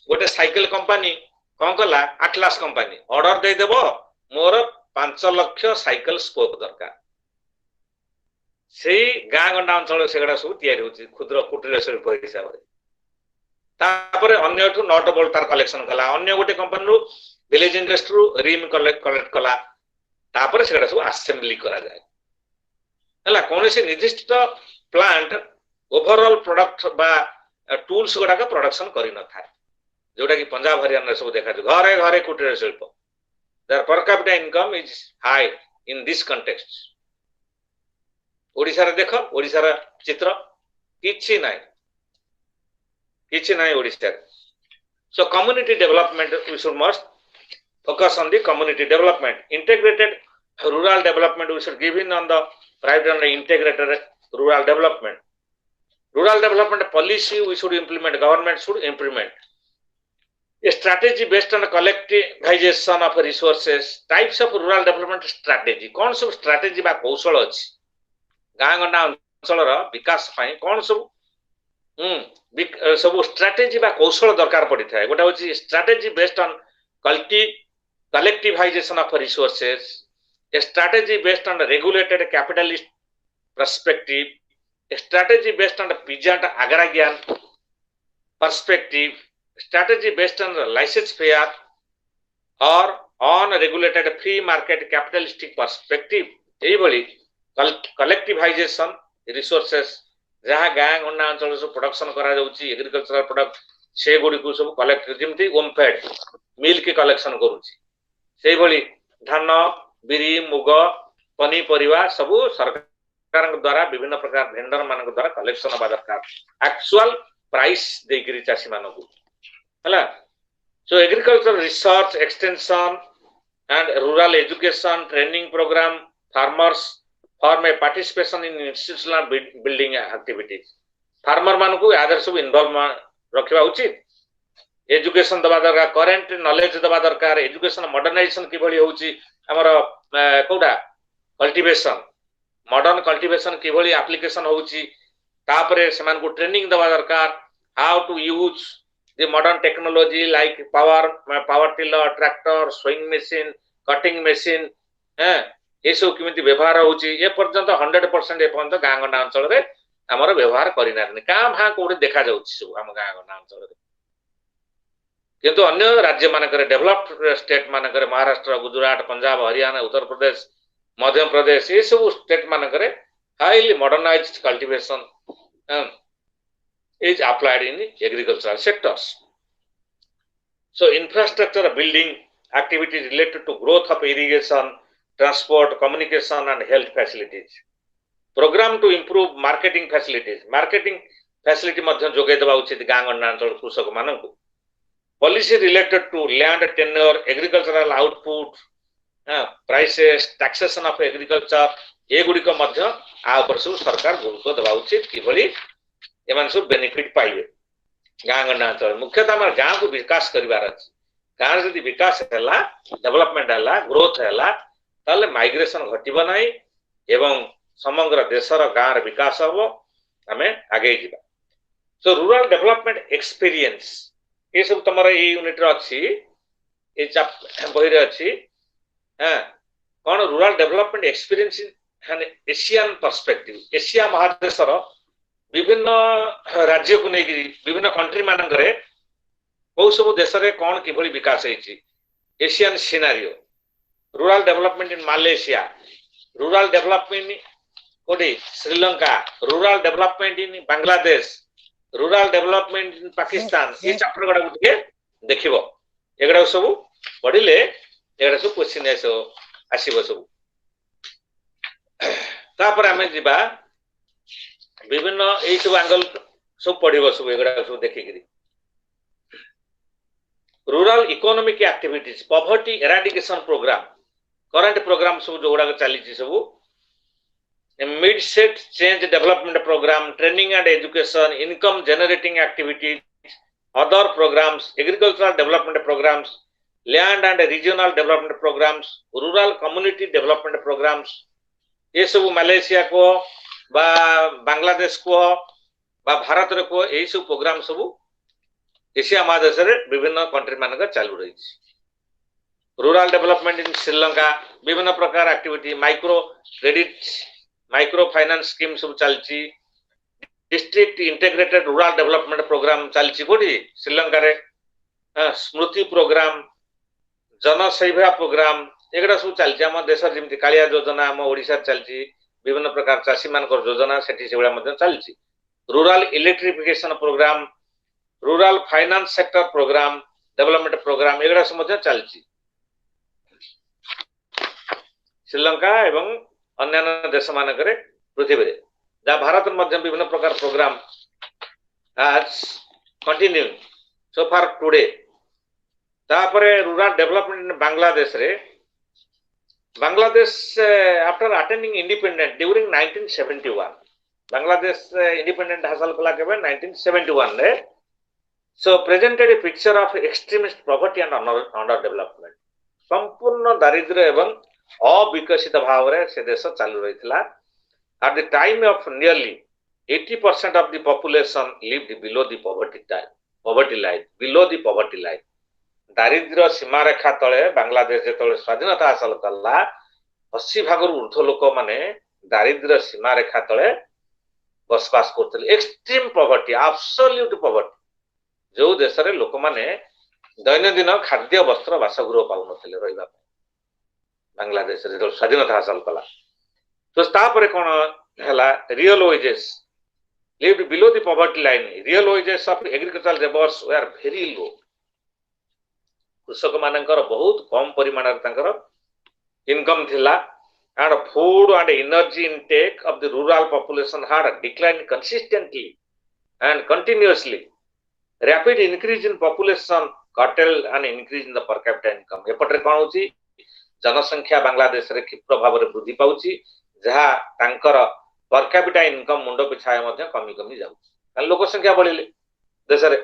Speaker 2: गोटे साइकिल कंपनी कोन कला एटलास कंपनी ऑर्डर दे देबो मोर 5 लाख साइकिल स्पोक दरकार से गांगंडा अंचल सेगडा सब तयारी होची क्षुद्र कुटीर शिल्प हिसाब रे तापरे अन्य ठु नट बोल्ट तार कलेक्शन कला अन्य गोटे कंपनी रो विलेज इंडस्ट्री रो रिम कलेक्ट कला तापरे सेगडा सब असेंबली करा जाय हला कोनसे निर्दिष्ट प्लांट ओवरऑल प्रोडक्ट बा टूल्स गुडा का प्रोडक्शन करि न थाय जोटा कि पंजाब हरियाणा सब देखा घरे घरे कुटीर शिल्प there per capita income is high in this context Odisha रे देखो ओडिसा रा चित्र किछि नाही Odisha so community development we should must focus on the community development integrated rural development we should give in on the private and integrated rural development policy we should implement government should implement a strategy based on collectivization of resources types of rural development strategy कौन सब strategy बा कौशल अछि गांगंडा अंचल रा विकास पई कौन सब सब स्ट्रेटेजी बा कौशल दरकार पड़ी थाए गोटा होची strategy based on collectivization of resources a strategy based on a regulated capitalist perspective, a strategy based on a peasant agrarian perspective, strategy based on the laissez-faire or on a regulated free market capitalistic perspective. ଏଇଭଳି କଲେକ୍ଟିଭାଇଜେସନ resources ଯାହା ଗାଁ ଗଣ୍ଡା ଅଞ୍ଚଳରେ ସବୁ production କରାଯାଉଛି agricultural product ସେଗୁଡ଼ିକୁ ସବୁ collect ଯେମିତି ଓମଫେଡ ମିଲ୍କ କଲେକ୍ସନ କରୁଛି ସେଇଭଳି ଧାନ ବିରି ମୁଗ ପନିପରିବା ସବୁ ସରକାରଙ୍କ ଦ୍ୱାରା ବିଭିନ୍ନ ପ୍ରକାର ଭେଣ୍ଡର ମାନଙ୍କ ଦ୍ୱାରା କଲେକ୍ସନ ହେବା ଦରକାର ଆକ୍ଚୁଆଲ ପ୍ରାଇସ୍ ଦେଇକିରି ଚାଷୀ ମାନଙ୍କୁ ହେଲା so agricultural research extension and rural education training program farmers form a participation in institutional building activities farmer मानकु आदर सब इन्वॉल्व रखिबा उचित एजुकेशन दबा दरकार करेंट नॉलेज दबा दरकार एजुकेशन मॉडर्नाइजेशन किभଳି होउची हमर कोडा कल्टीवेशन मॉडर्न कल्टीवेशन किभଳି एप्लीकेशन होउची तापरे समान को ट्रेनिंग दबा दरकार how to use the modern technology like power tiller tractor sowing machine cutting machine ये सब किमिति व्यवहार होउची ए पर्यंत 100% ए पर्यंत गां गंडा अंचल रे हमर व्यवहार करि नारनी का भा कोडे देखा जाउची सब हम गां गंडा अंचल रे किंतु अन्य राज्य मानकर डेवलप्ड स्टेट मानकर महाराष्ट्र गुजरात पंजाब हरियाणा उत्तर प्रदेश मध्य प्रदेश ये सब स्टेट मानकर highly modernised cultivation is applied in agricultural sectors. So infrastructure building activities related to growth of irrigation, transport, communication and health facilities. Program to improve marketing facilities. Marketing facility madhya jogai deba uchit gaं ganda anchal कृषक मानकु. Policy related to land tenure, agricultural output, prices, taxation of agriculture ए गुडी को मध्य आ ऊपर सब सरकार गुरुत्व दबा उचित किभଳି एमान सब बेनिफिट पाइबे गां गंडा अंचल मुख्यतः हमर गां को विकास करिवार अछि गां जदि विकास हैला डेवलपमेंट हैला ग्रोथ हैला ताले माइग्रेशन घटिबो नाही एवं समग्र देशर गां रे विकास हबो हमें आगे जिबा सो रूरल डेवलपमेंट एक्सपीरियंस ए सब तमरा ए यूनिट रे अछि ए बही रे अछि कोन rural development experience in Asian perspective Asia महादेशर विभिन्न राज्य को नहीं विभिन्न कंट्री मानकरे बहु सब देश रे कोन किभଳି विकास हेछि Asian scenario rural development in Malaysia rural development कोडी Sri Lanka rural development in Bangladesh rural development in Pakistan ये चैप्टर गडा गुटे देखिबो एगडा सब पढिले एगडा सब क्वेश्चन आसीबो सब तापर हमें जिबा विभिन्न ए सब एंगल सब पढिबो सब एगडा सब देखिकरी rural economic activities poverty eradication programme current programme सब जोडा चली छी सब mindset change development programme training and education income generating activities other programmes agricultural development programmes land and regional development programmes rural community development programmes ये सब Malaysia को बा बांग्लादेश को बा भारत रे को एई सब प्रोग्राम सब एशिया महादेश रे विभिन्न कंट्री मानक चालू रही रूरल डेवलपमेंट इन श्रीलंका विभिन्न प्रकार activity micro credit micro finance scheme सब चलची district integrated rural development programme चलची कोठी श्रीलंका रे स्मृति प्रोग्राम जनसेवा प्रोग्राम एगडा सब चलची हम देश जेमति कालिया योजना हम ओडिसा चलची विभिन्न प्रकार चासी मानकर योजना सेठी सेबळा मध्ये चलची rural electrification programme rural finance sector programme development programme एगडा सब मध्ये चलची श्रीलंका एवं अन्य देश मानकरे पृथ्वी रे जा भारत मध्ये विभिन्न प्रकार प्रोग्राम आज कंटिन्यू सो फार टुडे तापरे रूरल डेवलपमेंट इन बांग्लादेश रे Bangladesh after attaining independence during 1971 Bangladesh independent हासिल कला के 1971 रे so presented a picture of extremist poverty and under development संपूर्ण दारिद्र्य एवं अविकसित भाव रे से देश चालू रहितला at the time of nearly 80% of the population lived below the poverty line दारिद्र्य सीमा रेखा तले बांग्लादेश जेतले स्वाधीनता हासिल करला 80% ऊर्ध्व लोक माने दारिद्र्य सीमा रेखा तले बसवास करते एक्सट्रीम पॉवर्टी एब्सोल्यूट पॉवर्टी जो देश रे लोक माने दैनंदिन खाद्य वस्त्र बासगृह पाउन रहा बांग्लादेश रे स्वाधीनता हासिल कला तो तापर कौन है real wages lived below the poverty line real wages of agricultural laborers were very low कृषक मानकर बहुत कम परिमाण इनकम थिला and food and energy intake of the rural population had declined consistently and continuously rapid increase in population curtailed an increase in the per capita income एपटे कौन होची जनसंख्या बांग्लादेश रे क्षिप्र भाव में वृद्धि पाउची जहा तांकर पर कैपिटा इनकम मुंड पिछाए मध्य कमी कमी जाउची लोक संख्या बढ़िले देश रे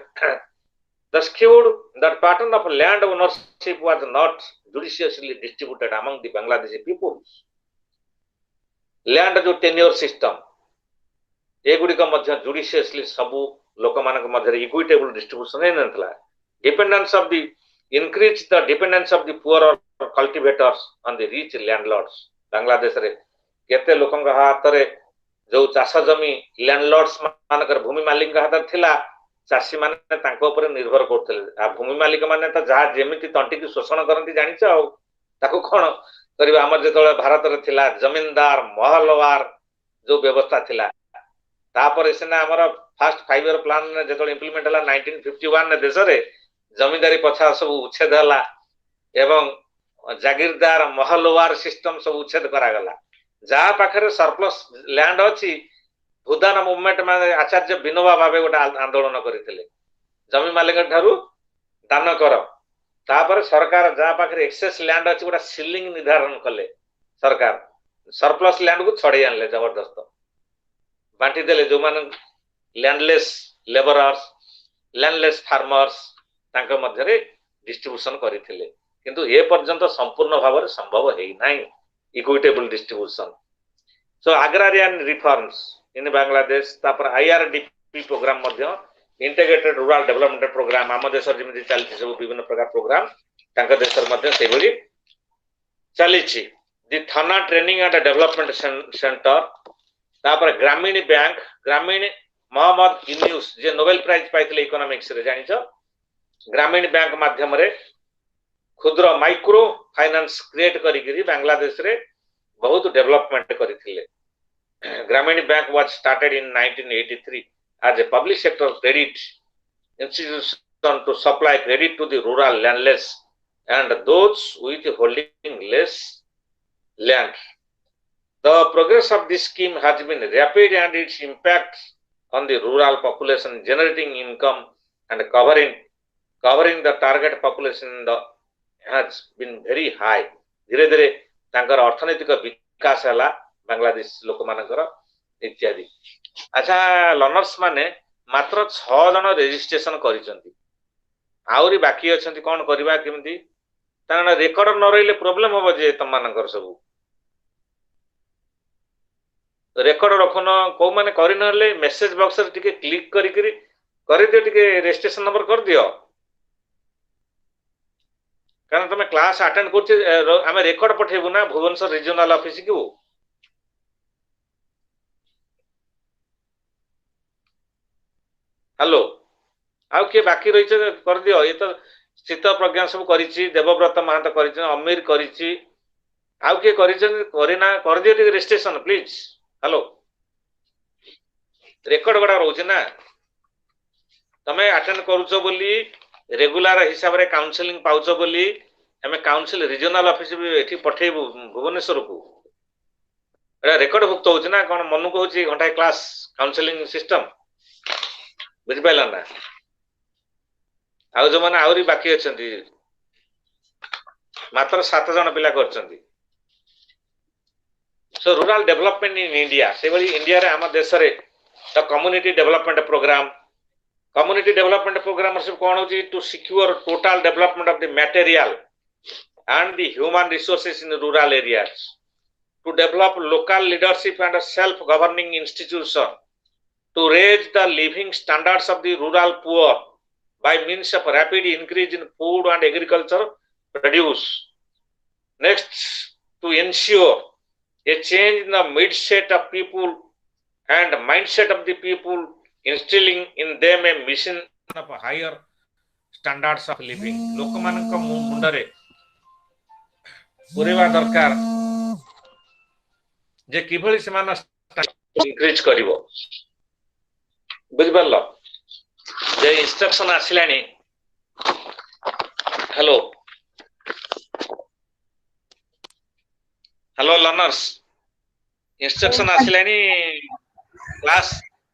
Speaker 2: the skewed that pattern of land ownership was not judiciously distributed among the Bangladeshi people land जो tenure system एगुड़िक मध्य judiciously सबु लोक मानक मध्य equitable distribution है नथला dependence of the increase the dependence of the poor or cultivators on the rich landlords Bangladesh रे केते लोकन हाथ रे जो चाष जमी लैंडलॉर्ड्स मानकर भूमि मालिक हाथ थिला चाषी माने तांको ऊपर निर्भर करथिले आ भूमि मालिक माने त जहा जेमिति तंटी की शोषण करंती जानिछ आ ताको कोन करबा हमर जेतोले भारत रे थिला जमींदार महलवार जो व्यवस्था थिला तापर सेना हमर फर्स्ट 5 ईयर प्लान ने जेतोले इंप्लीमेंट हला 1951 ने देश रे जमींदारी पछा सब उच्छेद हला एवं जागीरदार महलवार सिस्टम सब उच्छेद करा गला जहा पाखरे सरप्लस लैंड अछि भूदान मूवमेंट में आचार्य विनोबा भावे गोटे आंदोलन करथिले जमी मालिक ठारू दान कर तापर सरकार जहा पाखरे एक्सेस लैंड अछि गोटे सीलिंग निर्धारण कले सरकार सरप्लस लैंड को छड़े आनले जबरदस्त बांटी देले जो मान लैंडलेस लेबरर्स लैंडलेस फार्मर्स तांका मध्य रे डिस्ट्रीब्यूशन करथिले किंतु ए पर्यंत संपूर्ण भाव संभव है नहीं equitable distribution so agrarian reforms in Bangladesh तापर IRDP प्रोग्राम मध्य इंटीग्रेटेड रूरल डेवलपमेंट प्रोग्राम आम देश जमी चलती सब विभिन्न प्रकार प्रोग्राम तांका देश मध्य से भली चलीछि दि थाना ट्रेनिंग एंड डेवलपमेंट सेंटर तापर ग्रामीण बैंक ग्रामीण मोहम्मद यूनुस जे नोबेल प्राइज पाइथिले इकोनॉमिक्स रे जानिछो ग्रामीण बैंक माध्यम रे क्षुद्र माइक्रो फाइनेंस क्रिएट करी बांग्लादेश रे बहुत डेवलपमेंट करथिले ग्रामीण bank was started in 1983 as a public sector credit institution to supply credit to the rural landless and those with holding less land. The progress of this scheme has been rapid and its impact on the rural population generating income and covering the target population has been very high. धीरे धीरे तांकर अर्थनैतिक विकास हला बांग्लादेश लोक मानकर इत्यादि अच्छा learners माने मात्र 6 जन रजिस्ट्रेशन करिसंती आउरी बाकी अछंती कोन करबा केमती ताना रेकॉर्ड न रहिले प्रॉब्लम हो जे तम मानकर सब रेकॉर्ड रखन को माने करि नले मेसेज बॉक्स रे टिके क्लिक करि दियो टिके रजिस्ट्रेशन नंबर कर दियो कारण तुम क्लास अटेंड कर आम रेकर्ड पठेबू ना भुवनेश्वर रिजनल ऑफिस को हेलो आउ किए बाकी रही कर दियो ये तो स्थित प्रज्ञा सब करिछि देवव्रत महांत करिछि अमीर करिछि आउ किए करिना कर दियो रजिस्ट्रेशन प्लीज हेलो रेकर्ड गुड़ा रोचे ना तमे अटेंड करूछो बोली रेगुलर हिसाब रे काउंसलिंग पाउछो बोली हमें काउंसिल रीजनल ऑफिस भी एठी पठेबू भुवनेश्वर को एटा रेकॉर्ड भुक्त होछि ना कोन मनु को होछि घंटा क्लास काउंसलिंग सिस्टम बुझि पाइला ना आउ जो माने आउरी बाकी अछंती मात्र 7 जन पिला करछंती so rural development in India से बली इंडिया रे हम देश रे the community development programme community development program कौन होची to secure total development of the material and the human resources in rural areas to develop local leadership and a self-governing institution to raise the living standards of the rural poor by means of rapid increase in food and agriculture produce. Next, to ensure a change in the mindset of people and mindset of the people, instilling in them a mission of higher standards of living. ଲୋକମାନଙ୍କ ମୁଣ୍ଡରେ ପୁରେଇବା ଦରକାର ଯେ କିଭଳି ସେମାନେ increase କରିବ। ବୁଝିପାରିଲ ଯେ instruction ଆସିଲାଣି। ହ୍ୟାଲୋ ହ୍ୟାଲୋ ଲର୍ନର୍ସ, ଇନଷ୍ଟ୍ରକ୍ସନ ଆସିଲାଣି। କ୍ଲାସ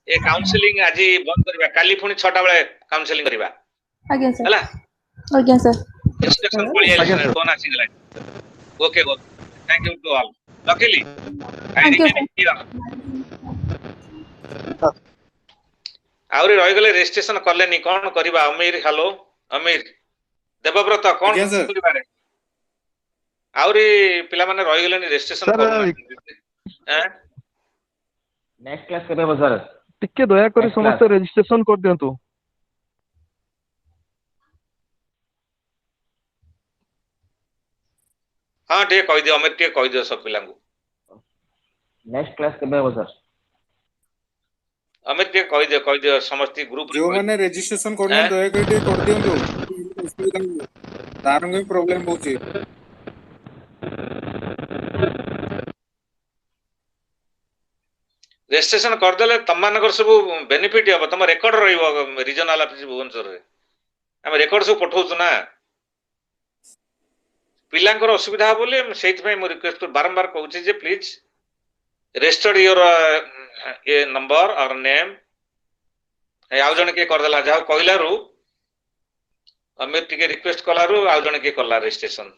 Speaker 2: ଏ କାଉନସେଲିଂ ଆଜି ବନ୍ଦ କରିବା, କାଲି ପୁଣି 6ଟା ବେଳେ କାଉନସେଲିଂ କରିବା
Speaker 1: ଆଜ୍ଞା ସାର୍।
Speaker 2: ହେଲା।
Speaker 1: ଆଜ୍ଞା ସାର୍।
Speaker 2: ଇନଷ୍ଟ୍ରକ୍ସନ ପଳେଇ ଆସିଲାଣି, ଫୋନ ଆସିଗଲାଣି। Okay okay, thank you to all. ରଖିଲି।
Speaker 1: Thank you sir.
Speaker 2: ଆହୁରି ରହିଗଲେ ରେଜିଷ୍ଟ୍ରେସନ କଲେନି, କଣ କରିବା? ଅମିର, ହ୍ୟାଲୋ ଅମିର, ଦେବବ୍ରତ, କଣ
Speaker 5: ଆଜ୍ଞା ସାର୍।
Speaker 2: କରିବାରେ? ଆହୁରି ପିଲାମାନେ ରହିଗଲେଣି, ରେଜିଷ୍ଟ୍ରେସନ କରୁନାହାନ୍ତି।
Speaker 3: ନେକ୍ସଟ କ୍ଲାସ କେବେ ହେବ ସାର୍?
Speaker 6: ଟିକେ ଦୟାକରି
Speaker 3: Next
Speaker 6: ସମସ୍ତେ
Speaker 3: class.
Speaker 6: ରେଜିଷ୍ଟ୍ରେସନ କରିଦିଅନ୍ତୁ।
Speaker 2: ହଁ ଟିକେ କହିଦିଅ ଅମିର, ଟିକେ କହିଦିଅ ସବୁ ପିଲାଙ୍କୁ।
Speaker 3: ନେକ୍ସଟ କ୍ଲାସ କେବେ ହେବ ସାର୍?
Speaker 2: ଅମିର ଟିକେ କହିଦିଅ ସମସ୍ତେ ଗ୍ରୁପ
Speaker 5: ଯୋଉମାନେ ରେଜିଷ୍ଟ୍ରେସନ କରୁନାହାନ୍ତି ଦୟାକରି ଟିକେ କରିଦିଅନ୍ତୁ। ଅସୁବିଧା ହଉଛି, ତାରଙ୍କ ବି ପ୍ରୋବ୍ଲେମ ହଉଛି।
Speaker 2: ରେଜିଷ୍ଟ୍ରେସନ କରିଦେଲେ ତମମାନଙ୍କର ସବୁ ବେନିଫିଟ ହବ, ତମ ରେକର୍ଡ ରହିବ ରିଜନାଲ ଅଫିସ ଭୁବନେଶ୍ୱରରେ। ଆମେ ରେକର୍ଡ ସବୁ ପଠାଉଛୁ ନା, ପିଲାଙ୍କର ଅସୁବିଧା ହବ ବୋଲି ସେଇଥିପାଇଁ ମୁଁ ରିକ୍ୱେଷ୍ଟ ବାରମ୍ବାର କହୁଛି ଯେ please registered your a number or name. ଆଉ ଜଣେ କିଏ କରିଦେଲା, ଯାହା କହିଲାରୁ ଅମିର ଟିକେ ରିକ୍ୱେଷ୍ଟ କଲାରୁ ଆଉ ଜଣେ କିଏ କଲା ରେଜିଷ୍ଟ୍ରେସନ।